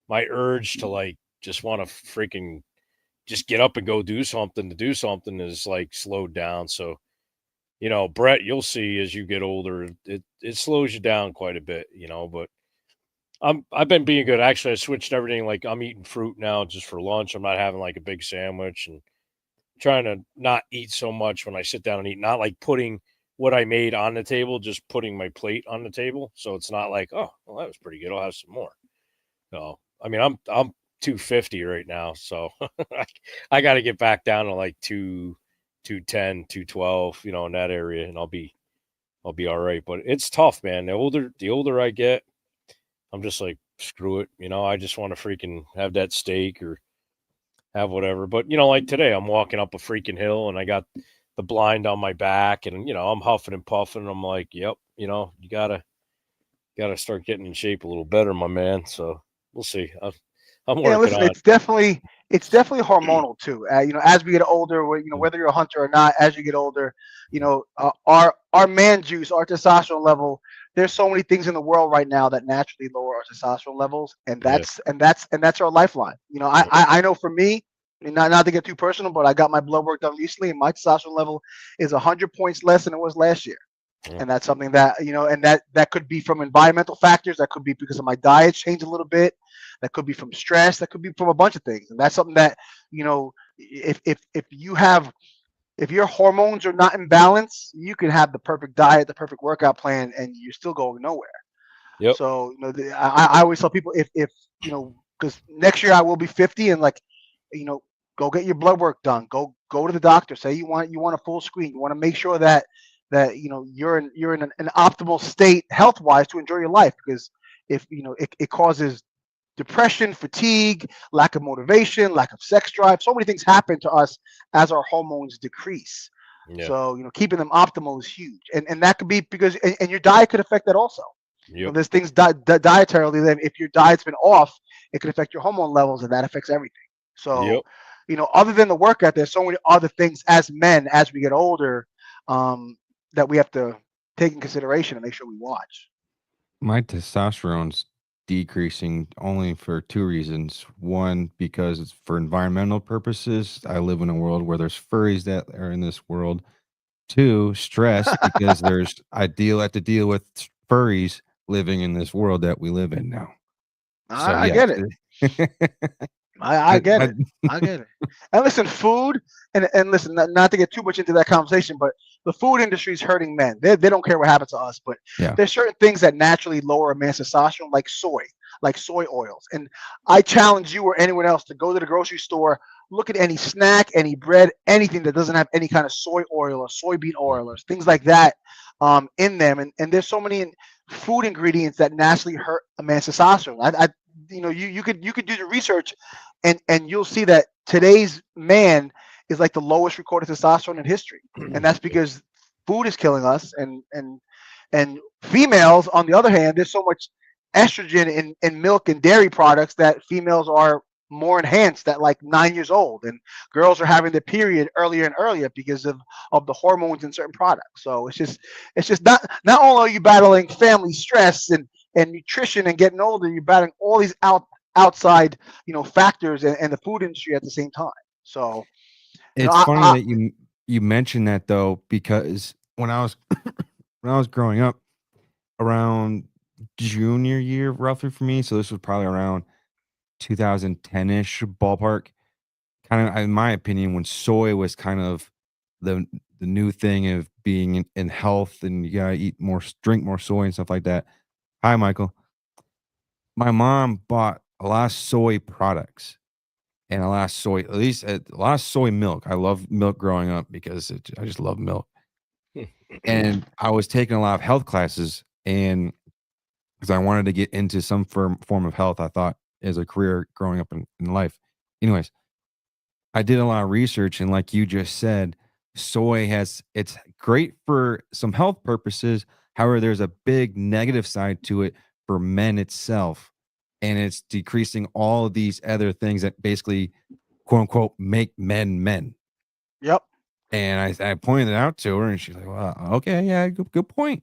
My urge to just want to freaking just get up and go do something is slowed down. So, Brett, you'll see as you get older, it slows you down quite a bit, but I've been being good. Actually, I switched everything. I'm eating fruit now just for lunch. I'm not having a big sandwich and trying to not eat so much when I sit down and eat, not putting what I made on the table, just putting my plate on the table. So it's not oh, well, that was pretty good. I'll have some more. No, I mean, I'm 250 right now. So I got to get back down to 210, 212, in that area, and I'll be all right. But it's tough, man. The older I get, I'm just screw it. I just want to freaking have that steak or have whatever. But, today I'm walking up a freaking hill and I got the blind on my back and, I'm huffing and puffing. I'm like, yep, you gotta start getting in shape a little better, my man. So we'll see. I'm working on it.
It's definitely hormonal too. As we get older, whether you're a hunter or not, as you get older, our man juice, our testosterone level. There's so many things in the world right now that naturally lower our testosterone levels, and that's our lifeline. I know for me, not to get too personal, but I got my blood work done recently, and my testosterone level is 100 points less than it was last year. Yeah. And that's something that and that could be from environmental factors. That could be because of my diet changed a little bit. That could be from stress. That could be from a bunch of things. And that's something that if your hormones are not in balance, you can have the perfect diet, the perfect workout plan, and you're still going nowhere.
Yep.
So I always tell people if because next year I will be 50 and go get your blood work done. Go to the doctor. Say you want a full screen. You want to make sure that you're in an optimal state health wise to enjoy your life, because if it causes depression, fatigue, lack of motivation, lack of sex drive. So many things happen to us as our hormones decrease.
Yeah.
So, keeping them optimal is huge. And that could be because, and your diet could affect that also.
Yep.
There's things dietarily that if your diet's been off, it could affect your hormone levels, and that affects everything. So,
Yep.
other than the workout, there's so many other things as men, as we get older, that we have to take in consideration and make sure we watch.
My testosterone's decreasing only for two reasons. One, because it's for environmental purposes. I live in a world where there's furries that are in this world. Two, stress because I have to deal with furries living in this world that we live in now. So
I
yeah.
get it. I get it. I get it. And listen, food, and listen, not to get too much into that conversation, but the food industry is hurting men. They don't care what happens to us, but
Yeah.
there's certain things that naturally lower a man's testosterone, like soy oils. And I challenge you or anyone else to go to the grocery store, look at any snack, any bread, anything that doesn't have any kind of soy oil or soybean oil or things like that in them. And there's so many food ingredients that naturally hurt a man's testosterone. You could do the research, and you'll see that today's man is like the lowest recorded testosterone in history, and that's because food is killing us. And females, on the other hand, there's so much estrogen in milk and dairy products that females are more enhanced at like 9 years old, and girls are having their period earlier and earlier because of the hormones in certain products. So it's just not only are you battling family stress and nutrition and getting older, you're battling all these outside factors and the food industry at the same time. So
it's funny that you mentioned that though, because when I was growing up, around junior year roughly for me, so this was probably around 2010-ish ballpark, kind of in my opinion, when soy was kind of the new thing of being in health, and you gotta drink more soy and stuff like that. Hi, Michael. My mom bought a lot of soy products and a lot of soy milk. I love milk growing up because I just love milk. And I was taking a lot of health classes, and because I wanted to get into some form of health, I thought, as a career growing up in life. Anyways, I did a lot of research, and like you just said, it's great for some health purposes. However, there's a big negative side to it for men itself, and it's decreasing all of these other things that basically, quote unquote, make men.
Yep.
And I pointed it out to her, and she's like, "Well, okay, yeah, good point.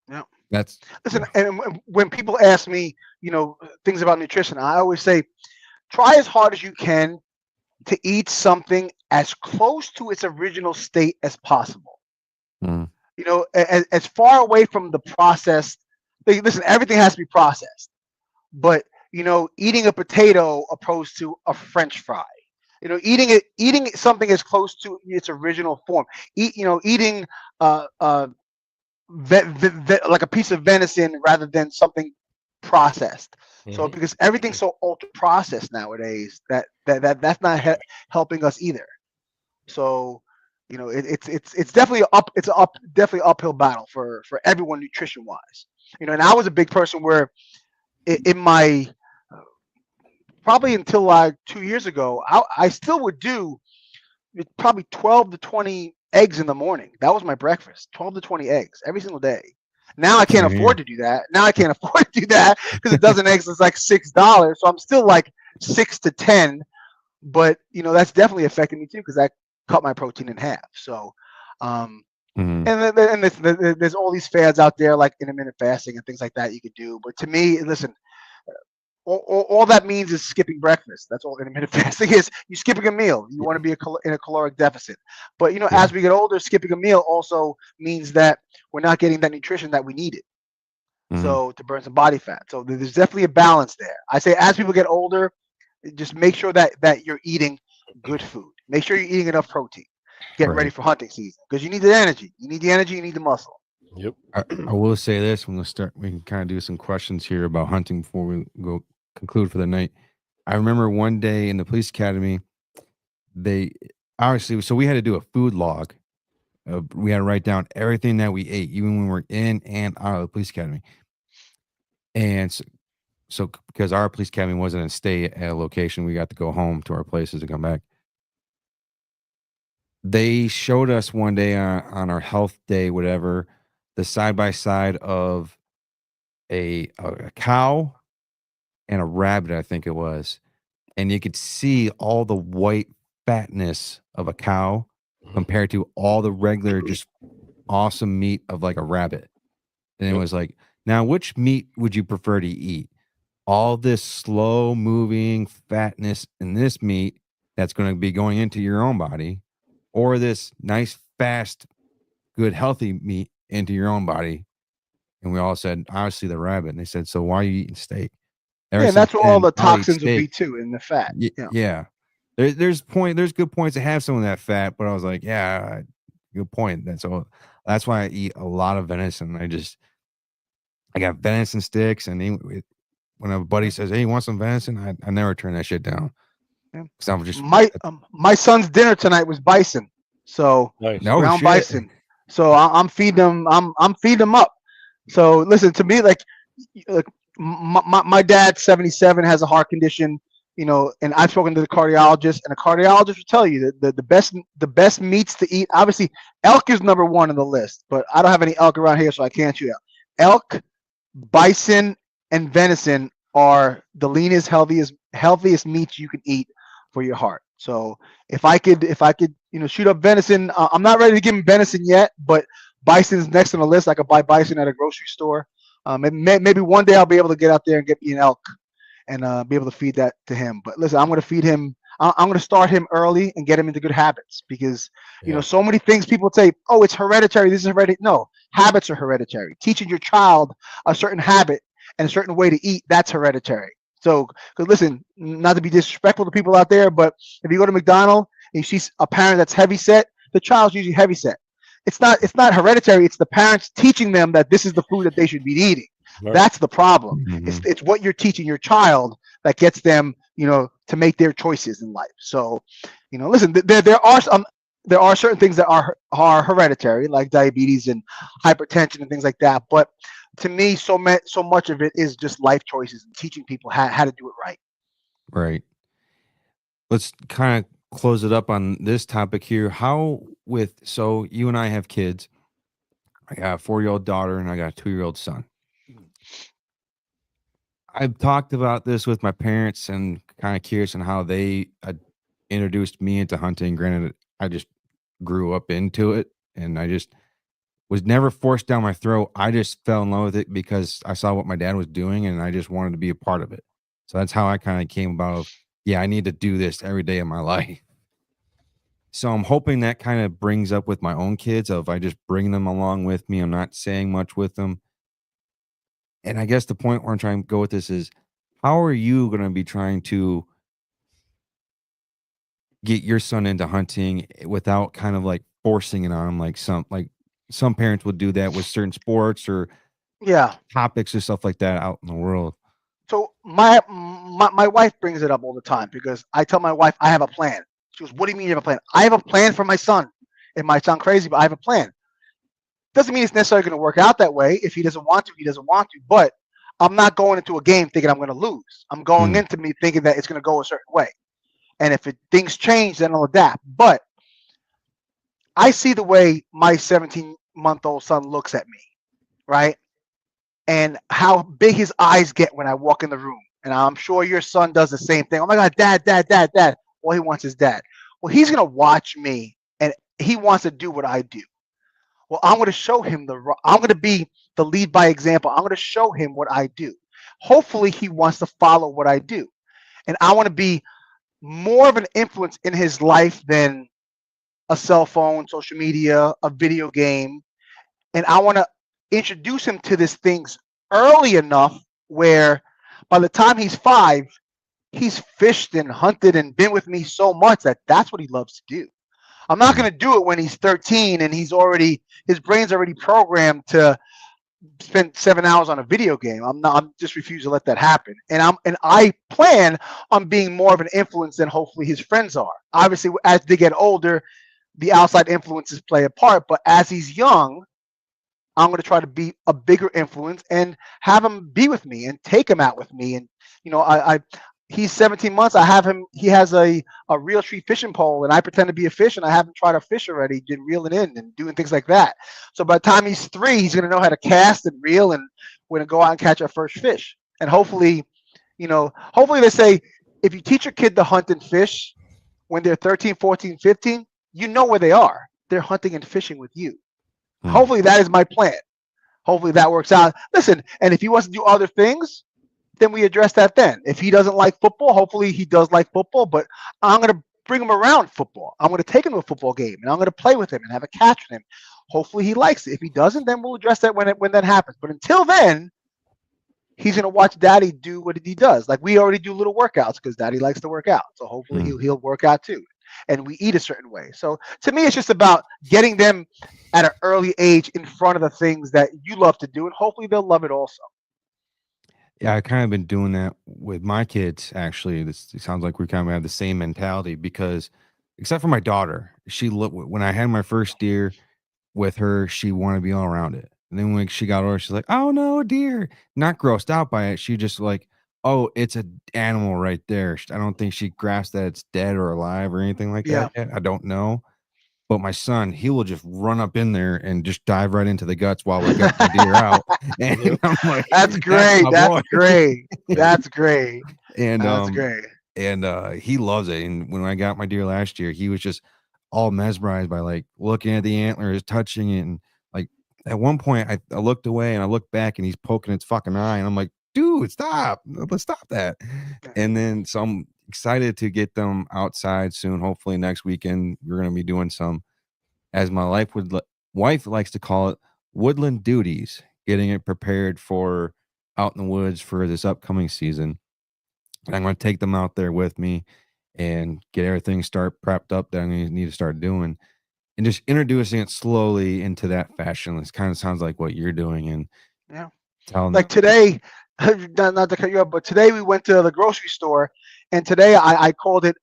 Yeah.
Listen,
and when people ask me, things about nutrition, I always say, try as hard as you can to eat something as close to its original state as possible. As far away from the processed. Listen, everything has to be processed, but eating a potato opposed to a French fry. Eating something as close to its original form. Eating like a piece of venison rather than something processed. So because everything's so ultra processed nowadays, that's not helping us either. So it's definitely definitely uphill battle for everyone nutrition wise. And I was a big person where in my probably until like 2 years ago, I still would do probably 12 to 20 eggs in the morning. That was my breakfast, 12 to 20 eggs every single day. Now I can't afford to do that. Because a dozen eggs is like $6. So I'm still like 6 to 10, but that's definitely affecting me too, because that cut my protein in half. So, and there's all these fads out there like intermittent fasting and things like that you could do. But to me, listen, all that means is skipping breakfast. That's all intermittent fasting is. You're skipping a meal. You want to be in a caloric deficit. But as we get older, skipping a meal also means that we're not getting that nutrition that we needed. So to burn some body fat. So there's definitely a balance there. I say as people get older, just make sure that you're eating good food. Make sure you're eating enough protein. Get ready for hunting season, because you need the energy. You need the energy. You need the muscle.
Yep. I will say this: when we can kind of do some questions here about hunting before we go conclude for the night. I remember one day in the police academy, we had to do a food log. We had to write down everything that we ate, even when we were in and out of the police academy. And so because our police academy wasn't a stay at a location, we got to go home to our places and come back. they showed us one day on our health day, whatever, the side by side of a cow and a rabbit, I think it was, and you could see all the white fatness of a cow compared to all the regular, just awesome meat of like a rabbit. And it was like, now which meat would you prefer to eat? All this slow moving fatness in this meat that's going to be going into your own body, or this nice, fast, good, healthy meat into your own body? And we all said, obviously the rabbit. And they said, so why are you eating steak?
Yeah,
Ever
and that's
since
where all
then,
the
I'll eat
toxins would be
steak.
too, in the fat. Yeah.
Yeah. There's good points to have some of that fat, but I was like, yeah, good point. That's why I eat a lot of venison. I got venison sticks, and when a buddy says, "Hey, you want some venison?" I never turn that shit down.
Yeah.
'Cause I'm just
My son's dinner tonight was bison, so
Nice.
no
ground
shit.
bison. So I'm feeding him. I'm feeding him up. So listen to me, like my dad's 77, has a heart condition, and I've spoken to the cardiologist, and the cardiologist will tell you that the best meats to eat. Obviously, elk is number one on the list, but I don't have any elk around here, so I can't shoot out. Elk, bison, and venison are the leanest, healthiest meats you can eat for your heart. So if I could, shoot up venison, I'm not ready to give him venison yet, but bison's next on the list. I could buy bison at a grocery store. Maybe one day I'll be able to get out there and get me an elk and be able to feed that to him. But listen, I'm going to feed him. I'm going to start him early and get him into good habits, because so many things people say, oh, it's hereditary. This is hereditary. No, habits are hereditary. Teaching your child a certain habit and a certain way to eat, that's hereditary. So, because listen, not to be disrespectful to people out there, but if you go to McDonald's and you see a parent that's heavy set, the child's usually heavy set. It's not hereditary. It's the parents teaching them that this is the food that they should be eating. Right. That's the problem. Mm-hmm. It's what you're teaching your child that gets them, to make their choices in life. So, listen, there are certain things that are hereditary, like diabetes and hypertension and things like that. But to me, so much of it is just life choices and teaching people how to do it right.
Right. Let's kind of close it up on this topic here. So you and I have kids. I got a 4-year-old daughter and I got a 2-year-old son. I've talked about this with my parents and kind of curious on how they introduced me into hunting. Granted, I just grew up into it and I just was never forced down my throat. I just fell in love with it because I saw what my dad was doing and I just wanted to be a part of it. So that's how I kind of came about. I need to do this every day of my life. So I'm hoping that kind of brings up with my own kids of I just bring them along with me. I'm not saying much with them. And I guess the point where I'm trying to go with this is, how are you going to be trying to get your son into hunting without kind of like forcing it on him? Like some parents would do that with certain sports or topics or stuff like that out in the world.
So my wife brings it up all the time because I tell my wife I have a plan. She goes, "What do you mean you have a plan?" I have a plan for my son. It might sound crazy, but I have a plan. Doesn't mean it's necessarily going to work out that way. If he doesn't want to, he doesn't want to. But I'm not going into a game thinking I'm going to lose. I'm going into me thinking that it's going to go a certain way. And if things change, then I'll adapt. But I see the way my 17-month-old son looks at me, right? And how big his eyes get when I walk in the room. And I'm sure your son does the same thing. Oh my God, dad. Well, he wants his dad. Well, he's going to watch me and he wants to do what I do. Well, I'm going to show him I'm going to be the lead by example. I'm going to show him what I do. Hopefully he wants to follow what I do. And I want to be more of an influence in his life than a cell phone, social media, a video game. And I want to introduce him to these things early enough where by the time he's 5, he's fished and hunted and been with me so much that that's what he loves to do. I'm not going to do it when he's 13 and his brain's already programmed to spend 7 hours on a video game. I'm just refuse to let that happen. And I plan on being more of an influence than hopefully his friends are. Obviously, as they get older, the outside influences play a part. But as he's young, I'm going to try to be a bigger influence and have him be with me and take him out with me. And he's 17 months. I have him. He has a reel tree fishing pole, and I pretend to be a fish, and I have him try to fish already, and reel it in, and doing things like that. So by the time he's 3, he's gonna know how to cast and reel, and we're gonna go out and catch our first fish. And hopefully they say if you teach your kid to hunt and fish when they're 13, 14, 15, you know where they are. They're hunting and fishing with you. Hopefully that is my plan. Hopefully that works out. Listen, and if he wants to do other things, then we address that then. If he doesn't like football, hopefully he does like football, but I'm going to bring him around football. I'm going to take him to a football game, and I'm going to play with him and have a catch with him. Hopefully he likes it. If he doesn't, then we'll address that when that happens. But until then, he's going to watch Daddy do what he does. Like we already do little workouts because Daddy likes to work out. So hopefully he'll work out too. And we eat a certain way. So to me, it's just about getting them at an early age in front of the things that you love to do, and hopefully they'll love it also.
Yeah, I kind of been doing that with my kids. Actually, it sounds like we kind of have the same mentality because, except for my daughter, when I had my first deer with her, she wanted to be all around it. And then when she got older, she's like, "Oh no, a deer!" Not grossed out by it. She just like, "Oh, it's an animal right there." I don't think she grasped that it's dead or alive or anything like that yet. I don't know. But my son, he will just run up in there and just dive right into the guts while we got the deer out. And I'm like,
that's great. That's great. That's great.
And
that's great.
And he loves it. And when I got my deer last year, he was just all mesmerized by like looking at the antlers, touching it. And like at one point I looked away and I looked back and he's poking its fucking eye. And I'm like, dude, stop. Let's stop that. And then some excited to get them outside soon. Hopefully next weekend we're going to be doing some, as my wife likes to call it, woodland duties, getting it prepared for out in the woods for this upcoming season. And I'm going to take them out there with me and get everything prepped up that I need to start doing, and just introducing it slowly into that fashion. This kind of sounds like what you're doing. And telling
like today, not to cut you up, but today we went to the grocery store, and today I called it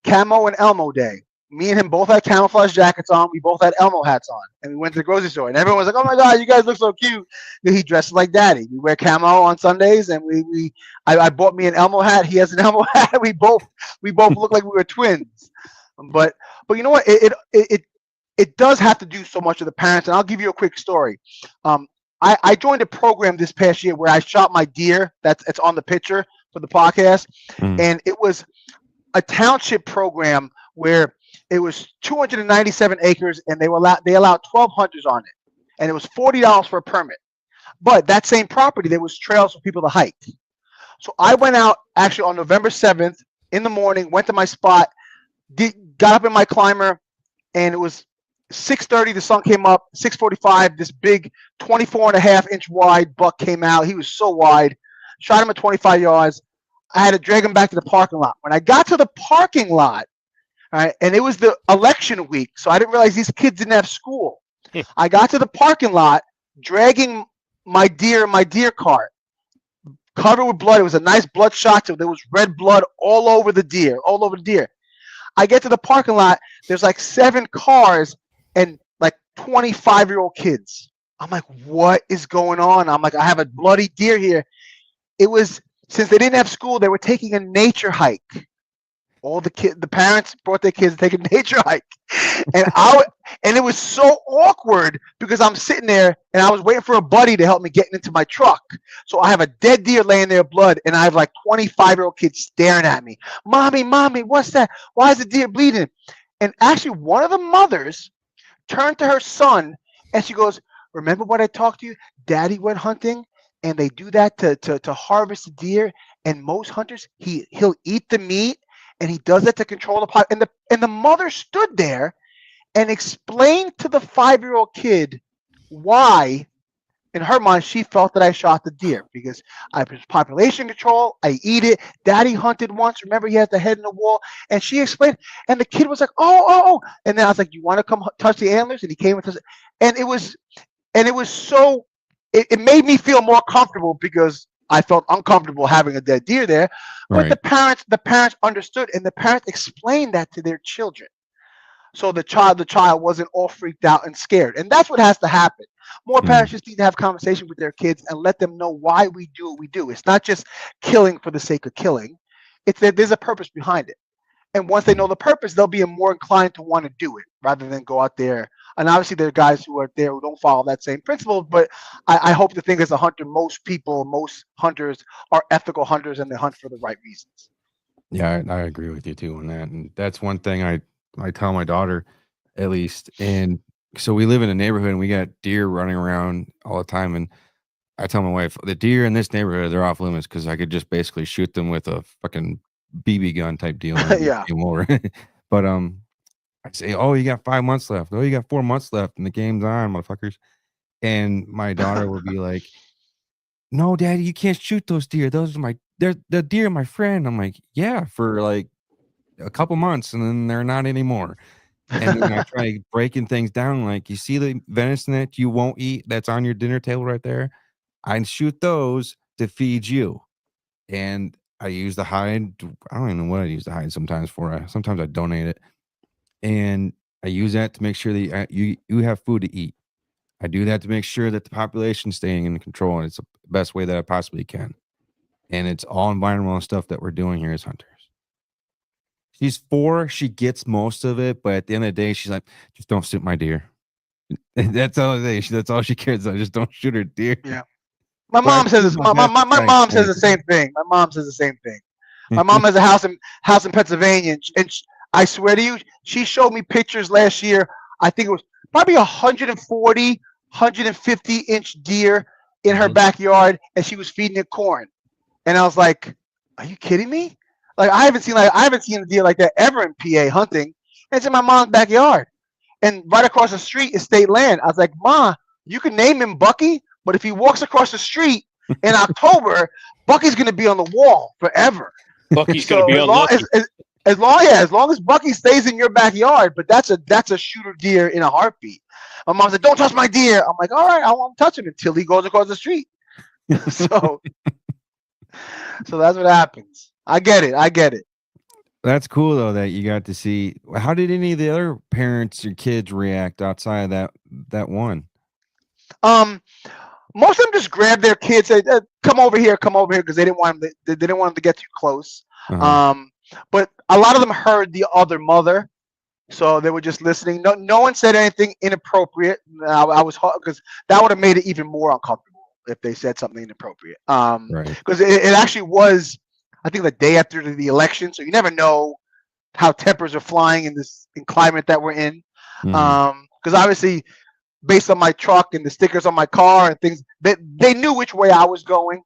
Camo and Elmo Day. Me and him both had camouflage jackets on. We both had Elmo hats on, and we went to the grocery store, and everyone was like, "Oh my God, you guys look so cute." And he dressed like Daddy. We wear camo on Sundays, and I bought me an Elmo hat. He has an Elmo hat. We both look like we were twins. But you know what? It does have to do so much with the parents, and I'll give you a quick story. I joined a program this past year where I shot my deer. It's on the picture for the podcast, and it was a township program where it was 297 acres, and they allowed 12 hunters on it, and it was $40 for a permit. But that same property, there was trails for people to hike. So I went out actually on November 7th in the morning, went to my spot, got up in my climber, and it was 6:30. The sun came up. 6:45. This big 24.5-inch wide buck came out. He was so wide. Shot him at 25 yards. I had to drag him back to the parking lot. When I got to the parking lot, all right, and it was the election week, so I didn't realize these kids didn't have school. I got to the parking lot, dragging my deer cart, covered with blood. It was a nice blood shot, so there was red blood all over the deer. I get to the parking lot. There's like 7 cars and like 25-year-old kids. I'm like, what is going on? I'm like, I have a bloody deer here. It was, since they didn't have school, they were taking a nature hike. All the parents brought their kids to take a nature hike, and it was so awkward because I'm sitting there and I was waiting for a buddy to help me get into my truck. So I have a dead deer laying there, blood, and I have like 25-year-old kids staring at me. Mommy, what's that? Why is the deer bleeding? And actually, one of the mothers turned to her son and she goes, "Remember what I talked to you? Daddy went hunting, and they do that to harvest the deer. And most hunters, he'll eat the meat." And he does that to control the pot. And the mother stood there and explained to the 5-year-old kid why, in her mind, she felt that I shot the deer because I was population control. I eat it. Daddy hunted once. Remember, he has the head in the wall. And she explained. And the kid was like, oh. And then I was like, "You want to come touch the antlers?" And he came and touched it. And it was so. It made me feel more comfortable because I felt uncomfortable having a dead deer there, but right. The parents understood, and the parents explained that to their children. So the child wasn't all freaked out and scared. And that's what has to happen. More parents just need to have conversations with their kids and let them know why we do what we do. It's not just killing for the sake of killing. it's that there's a purpose behind it. And once they know the purpose, they'll be more inclined to want to do it rather than go out there. And obviously, there are guys who are there who don't follow that same principle. But I hope to think as a hunter, most hunters are ethical hunters and they hunt for the right reasons.
Yeah, I agree with you too on that. And that's one thing I tell my daughter, at least. And so we live in a neighborhood and we got deer running around all the time. And I tell my wife, the deer in this neighborhood, they're off limits because I could just basically shoot them with a fucking BB gun type deal.
Yeah.
Game over. But I say, oh, you got 5 months left. Oh, you got 4 months left, and the game's on, motherfuckers. And my daughter will be like, "No, Daddy, you can't shoot those deer. They're the deer, my friend." I'm like, "Yeah, for like a couple months, and then they're not anymore." And then I try breaking things down. Like, you see the venison that you won't eat that's on your dinner table right there? I shoot those to feed you. And I use the hide. I don't even know what I use the hide sometimes for. Sometimes I donate it. And I use that to make sure that you have food to eat. I do that to make sure that the population's staying in control, and it's the best way that I possibly can. And it's all environmental stuff that we're doing here as hunters. She's 4. She gets most of it, but at the end of the day, she's like, just don't shoot my deer. That's all that's all she cares about. Just don't shoot her deer.
Yeah. My mom says this. My mom says the same thing. My mom says the same thing. My mom has a house in Pennsylvania, and I swear to you, she showed me pictures last year. I think it was probably 140, 150 inch deer in her backyard, and she was feeding it corn. And I was like, "Are you kidding me? Like I haven't seen a deer like that ever in PA hunting. And it's in my mom's backyard, and right across the street is state land." I was like, "Ma, you can name him Bucky, but if he walks across the street in October, Bucky's gonna be on the wall forever."
Bucky's gonna be on
as long as Bucky stays in your backyard, but that's a shooter deer in a heartbeat. My mom said, "Don't touch my deer." I'm like, "All right, I won't touch him until he goes across the street." So that's what happens. I get it.
That's cool though that you got to see. How did any of the other parents or kids react outside of that one?
Most of them just grabbed their kids, said, come over here," because they didn't want them to get too close.
Uh-huh.
But a lot of them heard the other mother, so they were just listening. No one said anything inappropriate. I was because that would have made it even more uncomfortable if they said something inappropriate.
Right.
Because it actually was, I think, the day after the election, so you never know how tempers are flying in climate that we're in. Because obviously, based on my truck and the stickers on my car and things, they knew which way I was going.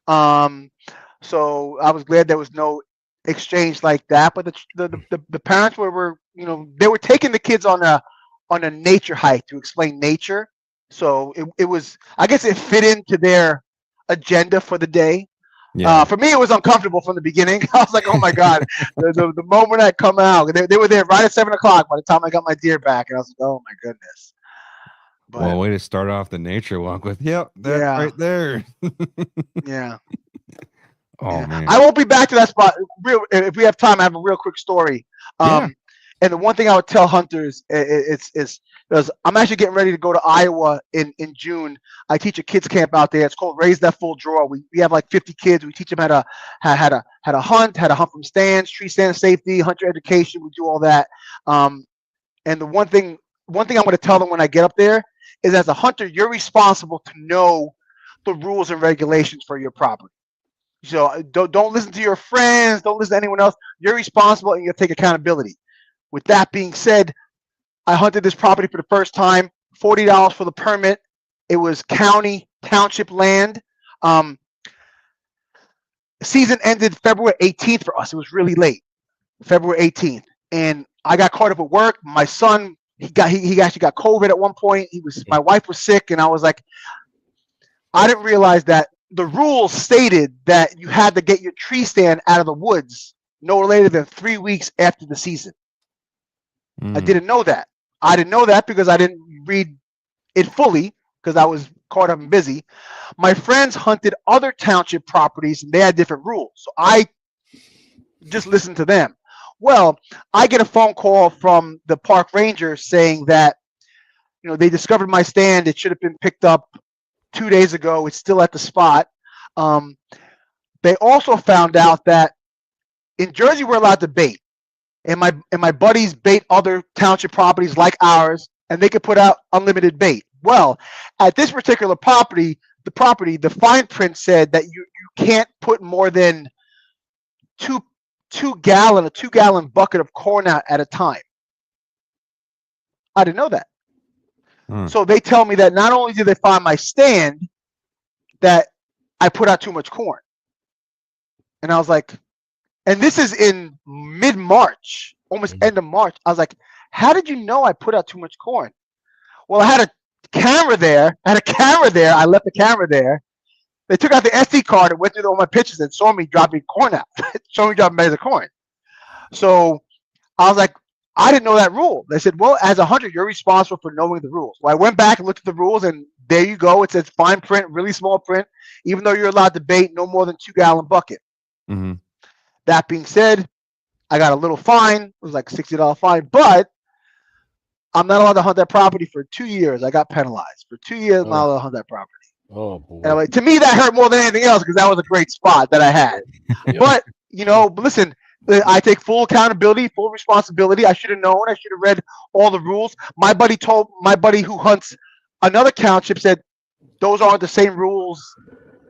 So I was glad there was no exchange like that. But the parents were they were taking the kids on a nature hike to explain nature. So it was, I guess it fit into their agenda for the day.
Yeah.
For me, it was uncomfortable from the beginning. I was like, "Oh my god!" the moment I come out, they were there right at 7:00 by the time I got my deer back, and I was like, "Oh my goodness!" But,
well, way to start off the nature walk with, "Yep, that's right there."
Yeah.
Oh man,
I won't be back to that spot. If we have time, I have a real quick story. And the one thing I would tell hunters is because I'm actually getting ready to go to Iowa in June. I teach a kids camp out there. It's called Raise That Full Draw. We have like 50 kids. We teach them how to hunt from stands, tree stand safety, hunter education. We do all that. And the one thing I'm going to tell them when I get up there is, as a hunter, you're responsible to know the rules and regulations for your property. So don't listen to your friends. Don't listen to anyone else. You're responsible, and you take accountability. With that being said, I hunted this property for the first time. $40 for the permit. It was township land. Season ended February 18th for us. It was really late, February 18th, and I got caught up at work. My son, he actually got COVID at one point. My wife was sick, and I was like, I didn't realize that the rules stated that you had to get your tree stand out of the woods no later than 3 weeks after the season. I didn't know that. I didn't know that because I didn't read it fully because I was caught up and busy. My friends hunted other township properties and they had different rules. So I just listened to them. Well, I get a phone call from the park ranger saying that, they discovered my stand. It should have been picked up 2 days ago. It's still at the spot. They also found out that in Jersey, we're allowed to bait. And my buddies bait other township properties like ours, and they could put out unlimited bait. Well, at this particular property, the fine print said that you can't put more than a 2-gallon bucket of corn out at a time. I didn't know that. So they tell me that not only did they find my stand, that I put out too much corn. And I was like, and this is in mid-March, almost end of March. I was like, how did you know I put out too much corn? Well, I had a camera there. I left the camera there. They took out the SD card and went through all my pictures and saw me dropping corn out. Saw me dropping bags of corn. So I was like, I didn't know that rule. They said, well, as a hunter, you're responsible for knowing the rules. Well, I went back and looked at the rules, and there you go. It says fine print, really small print, even though you're allowed to bait no more than 2-gallon bucket.
Mm-hmm.
That being said, I got a little fine. It was like a $60 fine, but I'm not allowed to hunt that property for 2 years. I got penalized. For 2 years, I'm not allowed to hunt that property.
Oh, boy.
And like, to me, that hurt more than anything else because that was a great spot that I had. But, listen, I take full accountability, full responsibility. I should have known. I should have read all the rules. My buddy who hunts another township said those aren't the same rules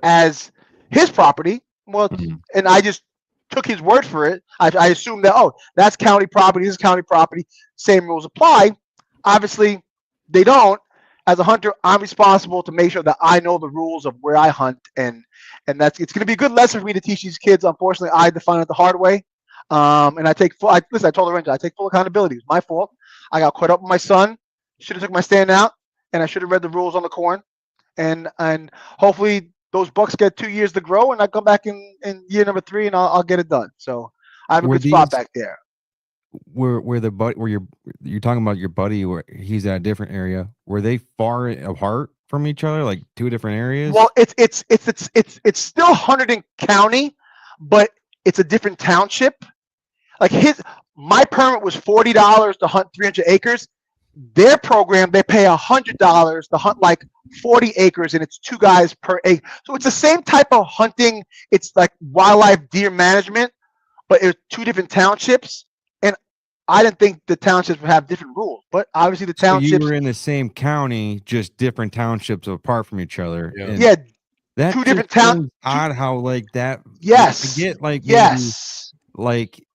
as his property. Well, and I just took his word for it. I assumed that, that's county property, this is county property, same rules apply. Obviously, they don't. As a hunter, I'm responsible to make sure that I know the rules of where I hunt, and it's going to be a good lesson for me to teach these kids. Unfortunately, I define it the hard way, and I take full. I told the ranger, I take full accountability. It's my fault. I got caught up with my son. Should have took my stand out, and I should have read the rules on the corn, and hopefully those bucks get 2 years to grow, and I come back in year number 3, and I'll get it done. So I have a good spot back there.
Where you're talking about your buddy where he's at a different area, were they far apart from each other, like 2 different areas?
Well, it's still Hunterdon County, but it's a different township. Like my permit was $40 to hunt 300 acres. Their program, they pay $100 to hunt like 40 acres, and it's 2 guys per acre. So it's the same type of hunting. It's like wildlife deer management, but it's 2 different townships. And I didn't think the townships would have different rules, but obviously the townships.
So you were in the same county, just different townships apart from each other.
Yeah.
That
2 different towns.
Odd how like that.
Yes.
I get like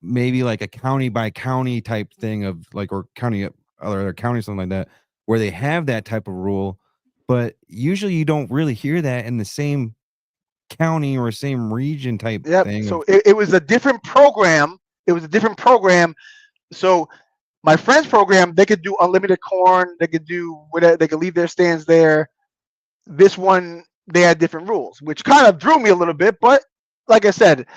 maybe like a county by county type thing of like, or county other county, something like that, where they have that type of rule, but usually you don't really hear that in the same county or same region type thing.
So it was a different program. So my friend's program, they could do unlimited corn. They could do whatever. They could leave their stands there. This one, they had different rules, which kind of drew me a little bit. But like I said,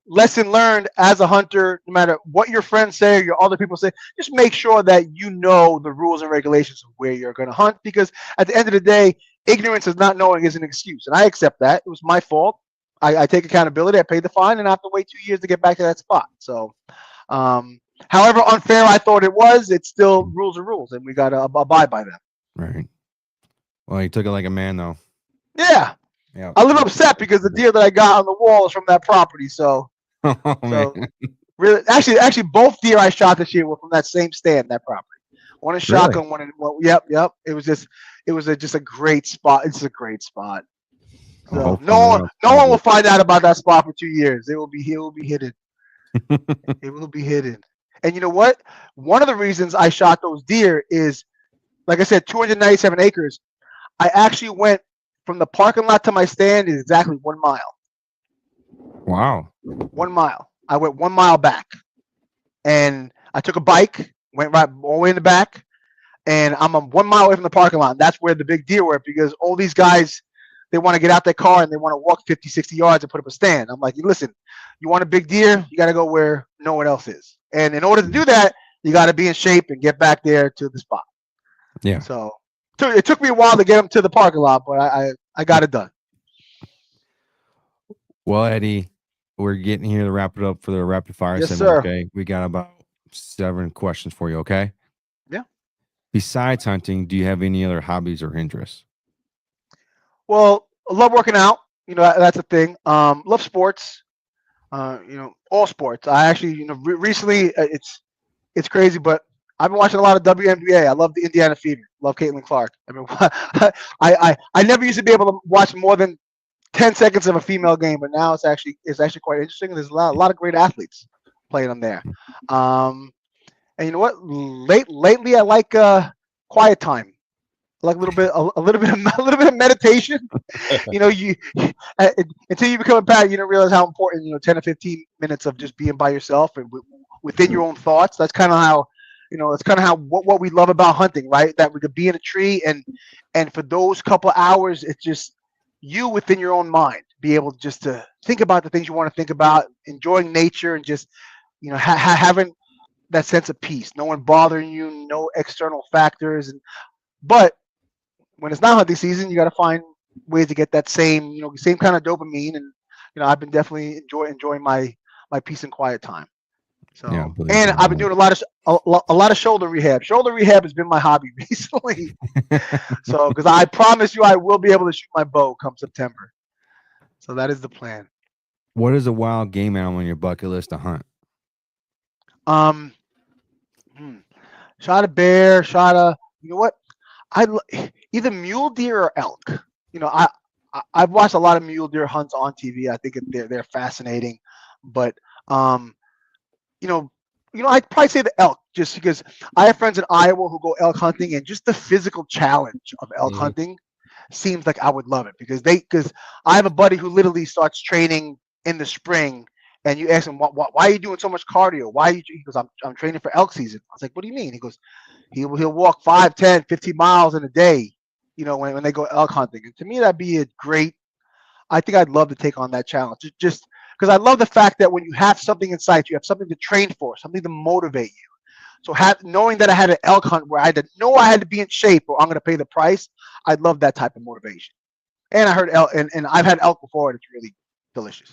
lesson learned as a hunter, no matter what your friends say or your other people say, just make sure that you know the rules and regulations of where you're going to hunt, because at the end of the day, ignorance is not knowing is an excuse. And I accept that. It was my fault. I take accountability. I paid the fine, and I have to wait 2 years to get back to that spot. So, however unfair I thought it was, it's still rules are rules, and we got to abide by them.
Right. Well, you took it like a man, though.
Yeah. I'm a little upset because the deer that I got on the wall is from that property. So, really, actually, both deer I shot this year were from that same stand, that property. One in shotgun, one in yep. It was just a great spot. It's a great spot. So no one will find out about that spot for 2 years. It will be hidden. It will be hidden. And you know what? One of the reasons I shot those deer is, like I said, 297 acres. I actually went from the parking lot to my stand is exactly 1 mile.
Wow.
1 mile. I went 1 mile back, and I took a bike, went right all the way in the back, and I'm 1 mile away from the parking lot. And that's where the big deer were, because all these guys, they want to get out their car and they want to walk 50, 60 yards and put up a stand. I'm like, listen, you want a big deer? You got to go where no one else is. And in order to do that, you got to be in shape and get back there to the spot.
Yeah.
So it took me a while to get them to the parking lot, but I got it done.
Well, Eddie, we're getting here to wrap it up for the rapid fire
Yes,
segment.
sir.
Okay. We got about 7 questions for you. Okay.
Yeah.
Besides hunting, do you have any other hobbies or interests?
Well, I love working out. That's a thing. Love sports. all sports. I actually, recently it's crazy, but I've been watching a lot of WNBA. I love the Indiana Fever. Love Caitlin Clark. I mean, I never used to be able to watch more than 10 seconds of a female game, but now it's actually quite interesting. There's a lot of great athletes playing them there. And you know what? Lately, I like quiet time. I like a little bit of meditation. You until you become a parent, you don't realize how important 10 to 15 minutes of just being by yourself and within your own thoughts. That's kind of how what we love about hunting, right? That we could be in a tree and for those couple hours, it's just you within your own mind, be able just to think about the things you want to think about, enjoying nature, and just having that sense of peace. No one bothering you, no external factors. But when it's not hunting season, you got to find ways to get that same kind of dopamine. And I've been definitely enjoying my peace and quiet time. So
Yeah,
and I've been doing a lot of shoulder rehab. Shoulder rehab has been my hobby recently. So because I promise you, I will be able to shoot my bow come September. So that is the plan.
What is a wild game animal on your bucket list to hunt?
Shot a bear. What? Either mule deer or elk. I've watched a lot of mule deer hunts on TV. I think they're fascinating, but I'd probably say the elk, just because I have friends in Iowa who go elk hunting, and just the physical challenge of elk hunting seems like I would love it, because I have a buddy who literally starts training in the spring, and you ask him, why are you doing so much cardio? He goes, I'm training for elk season. I was like, what do you mean? He goes, he'll walk 5, 10, 15 miles in a day, when they go elk hunting. And to me, that'd be I think I'd love to take on that challenge, just because I love the fact that when you have something in sight, you have something to train for, something to motivate you. So knowing that I had an elk hunt where I had to know I had to be in shape or I'm going to pay the price, I'd love that type of motivation. And I heard elk, and I've had elk before, and it's really delicious.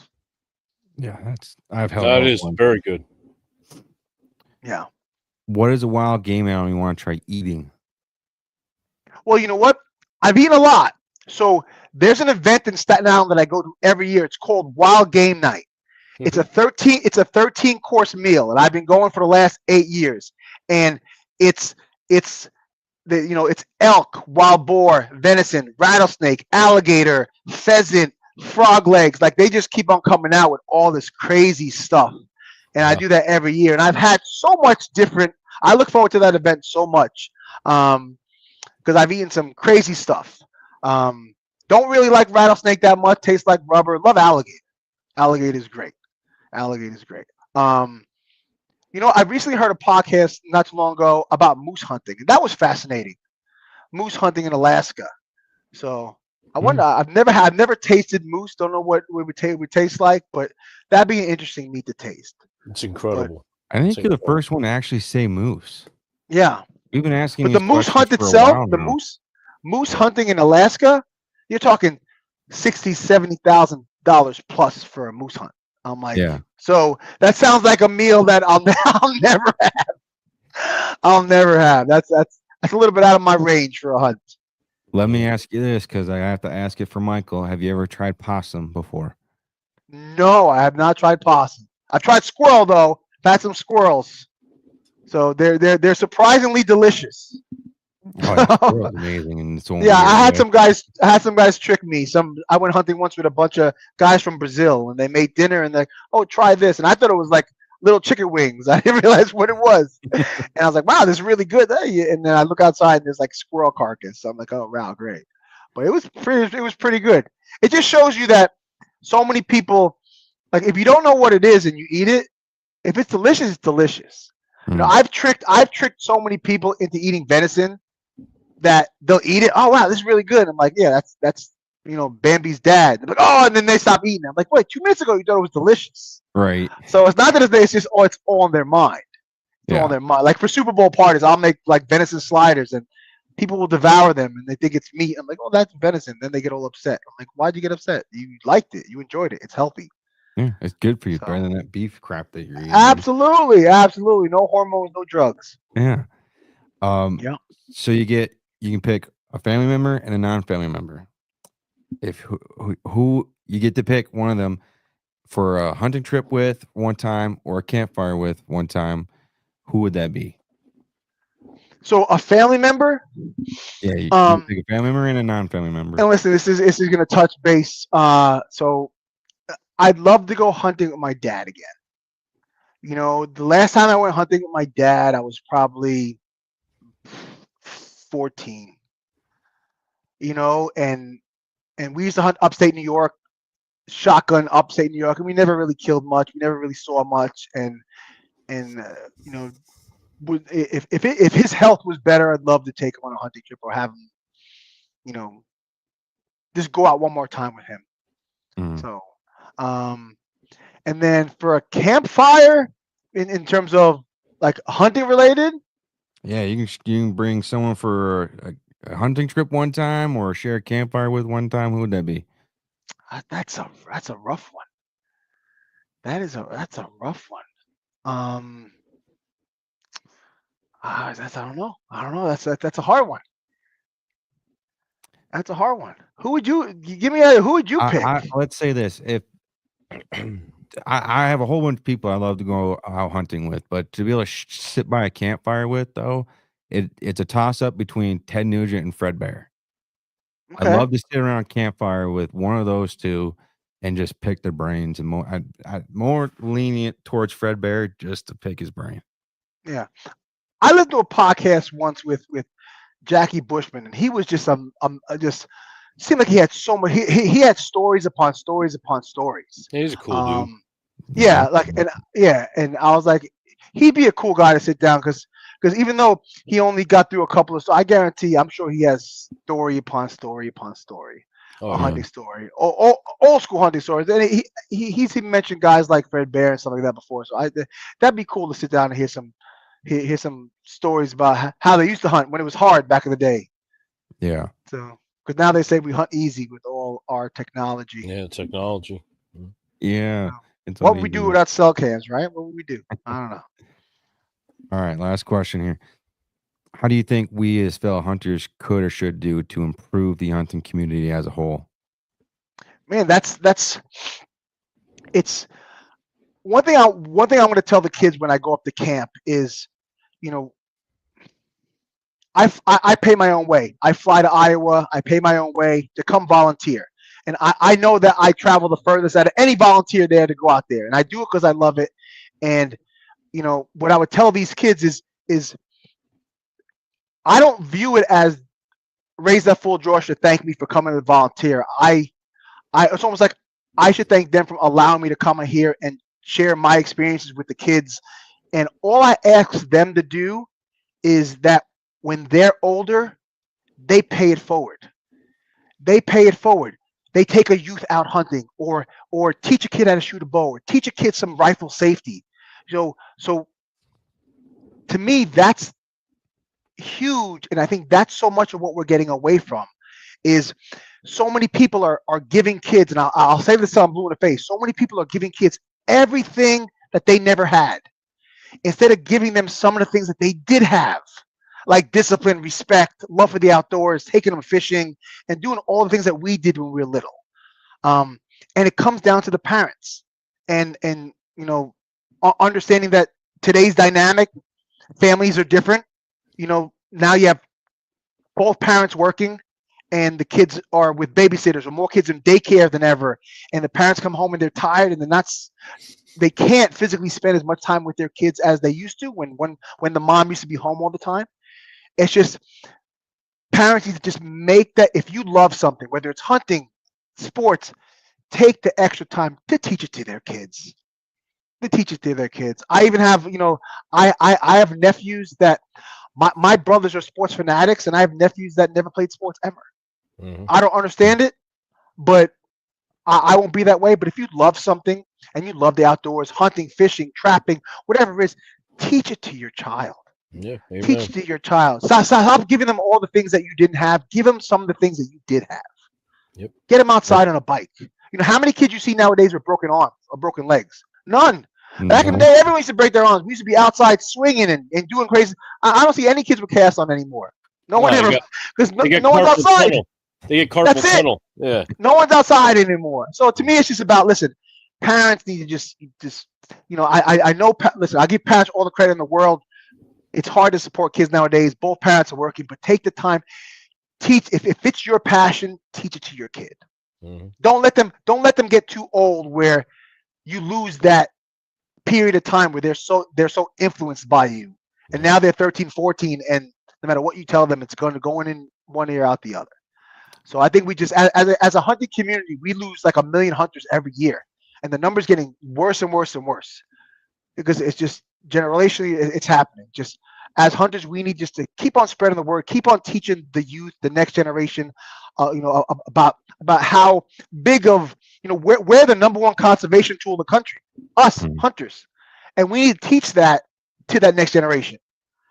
Yeah, I've held.
That is very good.
Yeah.
What is a wild game animal you want to try eating?
Well, you know what? I've eaten a lot. So there's an event in Staten Island that I go to every year. It's called Wild Game Night. It's a 13 course meal, and I've been going for the last 8 years. And it's elk, wild boar, venison, rattlesnake, alligator, pheasant, frog legs. Like, they just keep on coming out with all this crazy stuff. And I do that every year. And I've had so much different. I look forward to that event so much, because I've eaten some crazy stuff. Don't really like rattlesnake that much. Tastes like rubber. Love alligator. Alligator is great. I recently heard a podcast not too long ago about moose hunting, and that was fascinating. Moose hunting in Alaska. So I wonder. I've never tasted moose. Don't know what it would taste like, but that'd be an interesting meat to taste.
It's incredible.
But I think you're the first one to actually say moose.
Yeah,
we've been asking.
But the moose hunt itself, moose hunting in Alaska, you're talking $60,000-$70,000 plus for a moose hunt. I'm like, so that sounds like a meal that I'll never have. I'll never have. That's a little bit out of my range for a hunt.
Let me ask you this, because I have to ask it for Michael. Have you ever tried possum before?
No, I have not tried possum. I've tried squirrel though. I've had some squirrels, so they're surprisingly delicious.
Oh, amazing! And it's only
I had some guys trick me. I went hunting once with a bunch of guys from Brazil, and they made dinner, and they're like, "Oh, try this," and I thought it was like little chicken wings. I didn't realize what it was, and I was like, "Wow, this is really good." And then I look outside, and there's like squirrel carcass. So I'm like, "Oh, wow, great!" But it was pretty good. It just shows you that so many people, like, if you don't know what it is and you eat it, if it's delicious, it's delicious. I've tricked so many people into eating venison that they'll eat it. Oh wow, this is really good. I'm like, yeah, that's Bambi's dad. They're like, oh, and then they stop eating. I'm like, wait, 2 minutes ago you thought it was delicious.
Right.
So it's not that it's just it's all in their mind. It's all in their mind. Like for Super Bowl parties, I'll make like venison sliders, and people will devour them, and they think it's meat. I'm like, oh, that's venison. Then they get all upset. I'm like, why'd you get upset? You liked it. You enjoyed it. It's healthy.
Yeah, it's good for you. Better than that beef crap that you're eating.
Absolutely. No hormones, no drugs.
Yeah. So you can pick a family member and a non-family member. If who you get to pick one of them for a hunting trip with one time or a campfire with one time, who would that be?
So a family member.
Yeah, you would pick a family member and a non-family member.
And listen, this is going to touch base. So I'd love to go hunting with my dad again. You know, the last time I went hunting with my dad, I was probably 14. You know, and we used to hunt upstate New York, shotgun upstate New York, and we never really killed much. We never really saw much. And you know, if his health was better, I'd love to take him on a hunting trip or have him, you know, just go out one more time with him. So, and then for a campfire, in terms of like hunting related.
Yeah, you can bring someone for a hunting trip one time or share a campfire with one time. Who would that be?
That's a rough one. That's a rough one. I don't know. That's a hard one. That's a hard one. Who would you give me? Who would you pick?
Let's say this: if I have a whole bunch of people I love to go out hunting with, but to be able to sit by a campfire with, though, it's a toss up between Ted Nugent and Fred Bear.
Okay.
I love to sit around a campfire with one of those two and just pick their brains. And more lenient towards Fred Bear just to pick his brain.
Yeah, I listened to a podcast once with Jackie Bushman, and he was just just seemed like he had so much. He had stories upon stories upon stories.
He's a cool dude.
Yeah, and I was like, he'd be a cool guy to sit down because even though he only got through a couple of, I guarantee, I'm sure he has story upon story upon story, hunting story, old school hunting stories. And he's even mentioned guys like Fred Bear and stuff like that before. So that'd be cool to sit down and hear some stories about how they used to hunt when it was hard back in the day.
Yeah.
So because now they say we hunt easy with all our technology.
Yeah, technology.
Yeah.
What would we do without cell cams, right? What would we do? I don't know.
All right, last question here. How do you think we as fellow hunters could or should do to improve the hunting community as a whole?
Man, it's one thing I'm going to tell the kids when I go up to camp is, you know, I pay my own way. I fly to Iowa. I pay my own way to come volunteer. And I know that I travel the furthest out of any volunteer there to go out there. And I do it because I love it. And, you know, what I would tell these kids is I don't view it as raise that full George to thank me for coming to volunteer. It's almost like I should thank them for allowing me to come in here and share my experiences with the kids. And all I ask them to do is that when they're older, they pay it forward. They pay it forward. They take a youth out hunting or teach a kid how to shoot a bow or teach a kid some rifle safety. So to me, that's huge. And I think that's so much of what we're getting away from is so many people are giving kids, and I'll say this till I'm blue in the face, so many people are giving kids everything that they never had instead of giving them some of the things that they did have, like discipline, respect, love for the outdoors, taking them fishing, and doing all the things that we did when we were little. And it comes down to the parents and you know, understanding that today's dynamic, families are different. You know, now you have both parents working and the kids are with babysitters or more kids in daycare than ever. And the parents come home and they're tired and they can't physically spend as much time with their kids as they used to when the mom used to be home all the time. It's just parents need to just make that, if you love something, whether it's hunting, sports, take the extra time to teach it to their kids. I even have, you know, I have nephews that my brothers are sports fanatics, and I have nephews that never played sports ever. Mm-hmm. I don't understand it, but I won't be that way. But if you love something and you love the outdoors, hunting, fishing, trapping, whatever it is, teach it to your child.
Yeah, amen.
Teach it to your child. Stop giving them all the things that you didn't have. Give them some of the things that you did have.
Yep.
Get them outside on a bike. You know, how many kids you see nowadays with broken arms or broken legs? None. Mm-hmm. Back in the day, everyone used to break their arms. We used to be outside swinging and doing crazy. I don't see any kids with cast on anymore. No one ever, because no one's outside.
Tunnel. They get carpal tunnel. Yeah.
No one's outside anymore. So to me, it's just about, listen, parents need to just I know. Listen, I give parents all the credit in the world. It's hard to support kids nowadays. Both parents are working, but take the time. Teach if it's your passion, teach it to your kid.
Mm-hmm.
Don't let them get too old where you lose that period of time where they're so influenced by you. And now they're 13, 14, and no matter what you tell them, it's going to go in one ear out the other. So I think we just, as a hunting community, we lose like 1 million hunters every year, and the number's getting worse and worse and worse because it's just generationally it's happening. Just as hunters, we need just to keep on spreading the word, keep on teaching the youth, the next generation, about how big of we're the number one conservation tool in the country, us hunters, and we need to teach that to that next generation.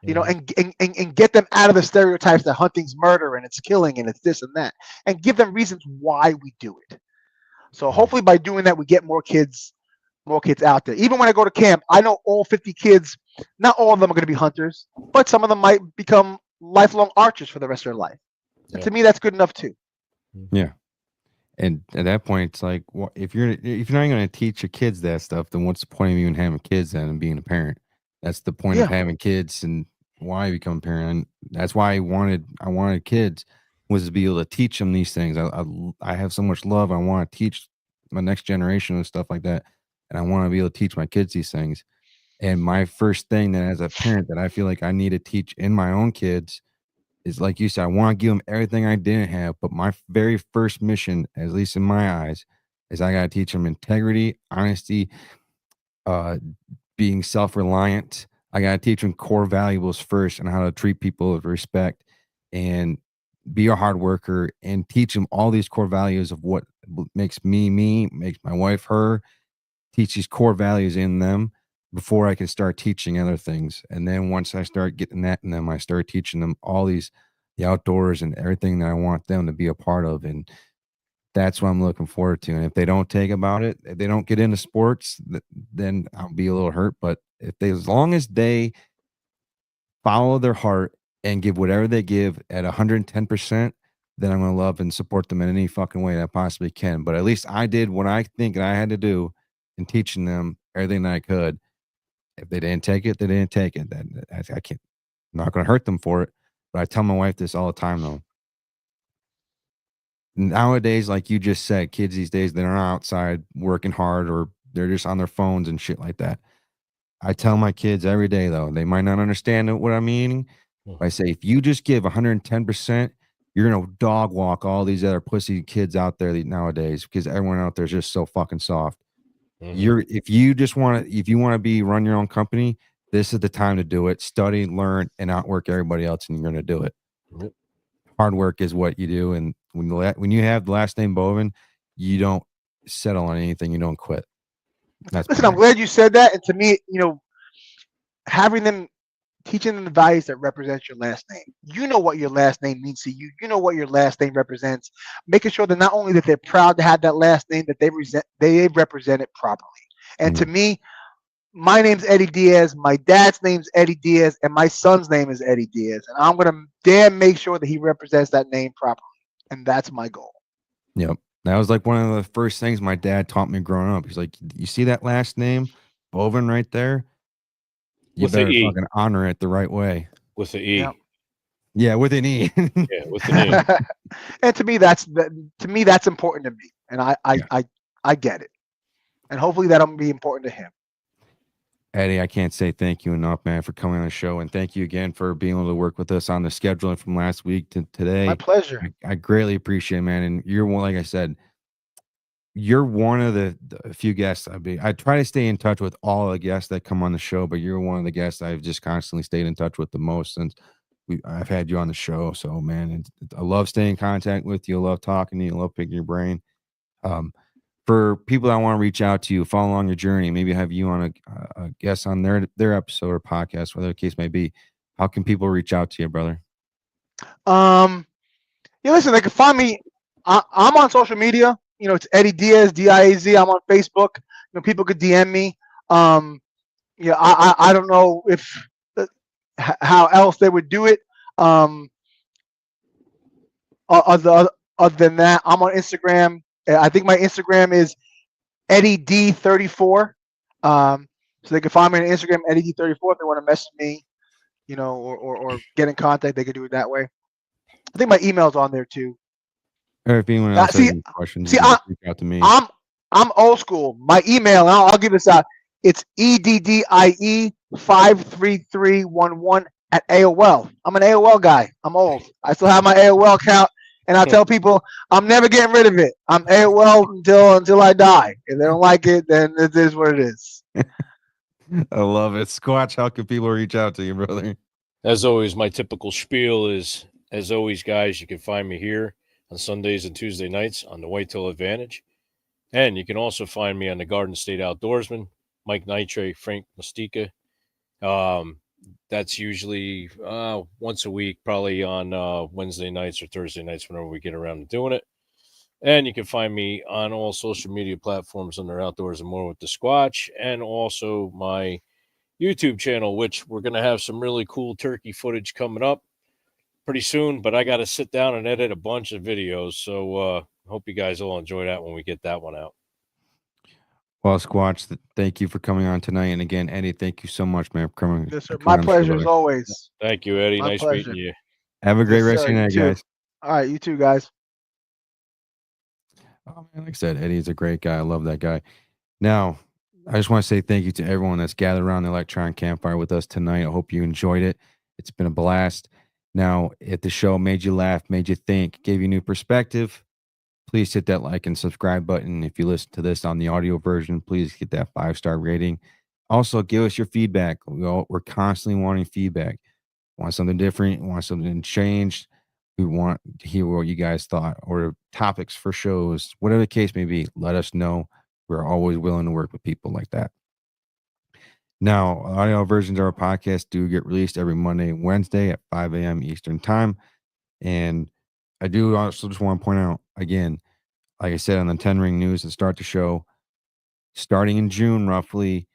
And get them out of the stereotypes that hunting's murder and it's killing and it's this and that, and give them reasons why we do it. So hopefully by doing that, we get more kids out there. Even when I go to camp, I know all 50 kids, not all of them are going to be hunters, but some of them might become lifelong archers for the rest of their life. And to me, that's good enough too.
Yeah. And at that point, it's like, well, if you're not going to teach your kids that stuff, then what's the point of even having kids then and being a parent? That's the point of having kids and why I become a parent. That's why I wanted kids, was to be able to teach them these things. I have so much love. I want to teach my next generation and stuff like that. And I want to be able to teach my kids these things. And my first thing that as a parent that I feel like I need to teach in my own kids is, like you said, I want to give them everything I didn't have. But my very first mission, at least in my eyes, is I got to teach them integrity, honesty, being self-reliant. I got to teach them core valuables first and how to treat people with respect and be a hard worker, and teach them all these core values of what makes me, makes my wife her. Teach these core values in them before I can start teaching other things. And then once I start getting that in them, I start teaching them all the outdoors and everything that I want them to be a part of. And that's what I'm looking forward to. And if they don't take about it, if they don't get into sports, then I'll be a little hurt. But as long as they follow their heart and give whatever they give at 110%, then I'm going to love and support them in any fucking way that I possibly can. But at least I did what I think I had to do in teaching them everything that I could. If they didn't take it, they didn't take it. Then I can't, I'm not going to hurt them for it. But I tell my wife this all the time, though. Nowadays, like you just said, kids these days, they're not outside working hard, or they're just on their phones and shit like that. I tell my kids every day, though, they might not understand what I'm meaning. But I say, if you just give 110%, you're going to dog walk all these other pussy kids out there nowadays, because everyone out there is just so fucking soft. If you want to run your own company, this is the time to do it. Study, learn, and outwork everybody else, and you're going to do it. Hard work is what you do. And when you have the last name Bovin, you don't settle on anything. You don't quit.
Listen, I'm glad you said that. And to me, having them, teaching them the values that represent your last name. You know what your last name means to you. You know what your last name represents. Making sure that not only that they're proud to have that last name, that they represent it properly. And to me, my name's Eddie Diaz. My dad's name's Eddie Diaz, and my son's name is Eddie Diaz. And I'm gonna damn make sure that he represents that name properly. And that's my goal.
Yep. That was like one of the first things my dad taught me growing up. He's like, you see that last name, Bovin, right there? You
with
better
the E.
fucking honor it the right way.
With the E.
Yep.
Yeah, with an E.
Yeah, with an E.
And to me, that's important to me. And I get it. And hopefully that'll be important to him.
Eddie, I can't say thank you enough, man, for coming on the show. And thank you again for being able to work with us on the scheduling from last week to today.
My pleasure.
I greatly appreciate it, man. And you're one, like I said, you're one of the few guests I try to stay in touch with all the guests that come on the show, but you're one of the guests I've just constantly stayed in touch with the most since I've had you on the show. So, man, I love staying in contact with you. I love talking to you. I love picking your brain. For people that want to reach out to you, follow along your journey, maybe have you on a guest on their episode or podcast, whatever the case may be, how can people reach out to you, brother?
Listen, they can find me. I'm on social media. It's Eddie Diaz, D-I-A-Z. I'm on Facebook. People could DM me. I don't know if how else they would do it. Other than that, I'm on Instagram. I think my Instagram is Eddie D34. So they can find me on Instagram, Eddie D34. If they want to message me, or get in contact, they can do it that way. I think my email's on there too.
Or if anyone else has any questions, reach out to me.
I'm old school. My email, and I'll give this out. It's EDDIE53311 at AOL. I'm an AOL guy. I'm old. I still have my AOL account, and I tell people I'm never getting rid of it. I'm AOL until I die. If they don't like it, then it is what it is.
I love it. Squatch, how can people reach out to you, brother?
As always, my typical spiel is, as always, guys, you can find me here on Sundays and Tuesday nights on the Whitetail Advantage. And you can also find me on the Garden State Outdoorsman, Mike Nitre, Frank Mastica. That's usually once a week, probably on Wednesday nights or Thursday nights, whenever we get around to doing it. And you can find me on all social media platforms under Outdoors and More with the Squatch, and also my YouTube channel, which we're going to have some really cool turkey footage coming up pretty soon, but I got to sit down and edit a bunch of videos. So hope you guys all enjoy that when we get that one out.
Well, Squatch, thank you for coming on tonight. And again, Eddie, thank you so much, man, for coming.
Yes, sir. My pleasure as always.
Thank you, Eddie. Nice meeting you.
Have a great rest of your night, guys.
All right, you too, guys.
Oh, man, like I said, Eddie's a great guy. I love that guy. Now, I just want to say thank you to everyone that's gathered around the electronic campfire with us tonight. I hope you enjoyed it. It's been a blast. Now, if the show made you laugh, made you think, gave you new perspective, please hit that like and subscribe button. If you listen to this on the audio version, please get that 5-star rating. Also, give us your feedback. We're constantly wanting feedback. Want something different? Want something changed? We want to hear what you guys thought, or topics for shows, whatever the case may be. Let us know. We're always willing to work with people like that. Now, audio versions of our podcast do get released every Monday and Wednesday at 5 a.m. Eastern time. And I do also just want to point out, again, like I said on the 10 Ring News to start the show, starting in June, roughly,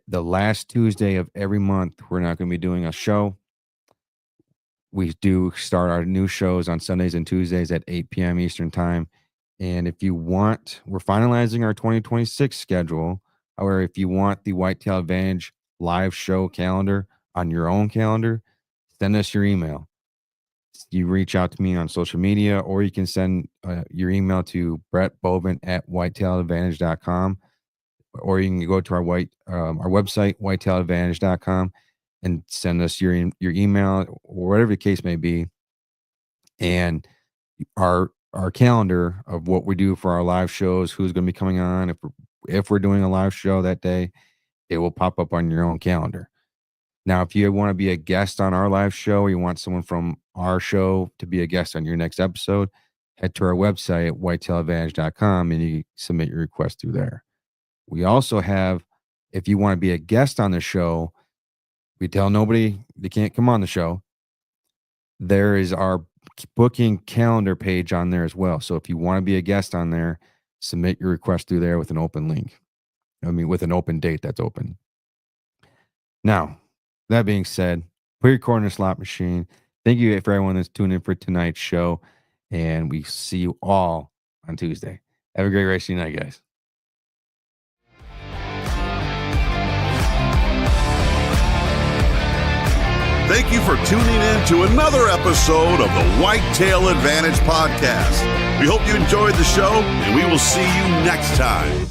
the last Tuesday of every month, we're not going to be doing a show. We do start our new shows on Sundays and Tuesdays at 8 p.m. Eastern time. And if you want, we're finalizing our 2026 schedule. However, if you want the Whitetail Advantage live show calendar on your own calendar, send us your email. You reach out to me on social media, or you can send your email to brettbovin@whitetailadvantage.com, or you can go to our website, whitetailadvantage.com, and send us your email, or whatever the case may be. And our calendar of what we do for our live shows, who's going to be coming on, if we're doing a live show that day, it will pop up on your own calendar. Now, if you want to be a guest on our live show, or you want someone from our show to be a guest on your next episode, head to our website, whitetailadvantage.com, and you submit your request through there. We also have, if you want to be a guest on the show, we tell nobody they can't come on the show. There is our booking calendar page on there as well. So if you want to be a guest on there, submit your request through there with an open link. With an open date that's open. Now, that being said, put your cord in the slot machine. Thank you for everyone that's tuned in for tonight's show, and we see you all on Tuesday. Have a great rest of your night, guys.
Thank you for tuning in to another episode of the Whitetail Advantage Podcast. We hope you enjoyed the show, and we will see you next time.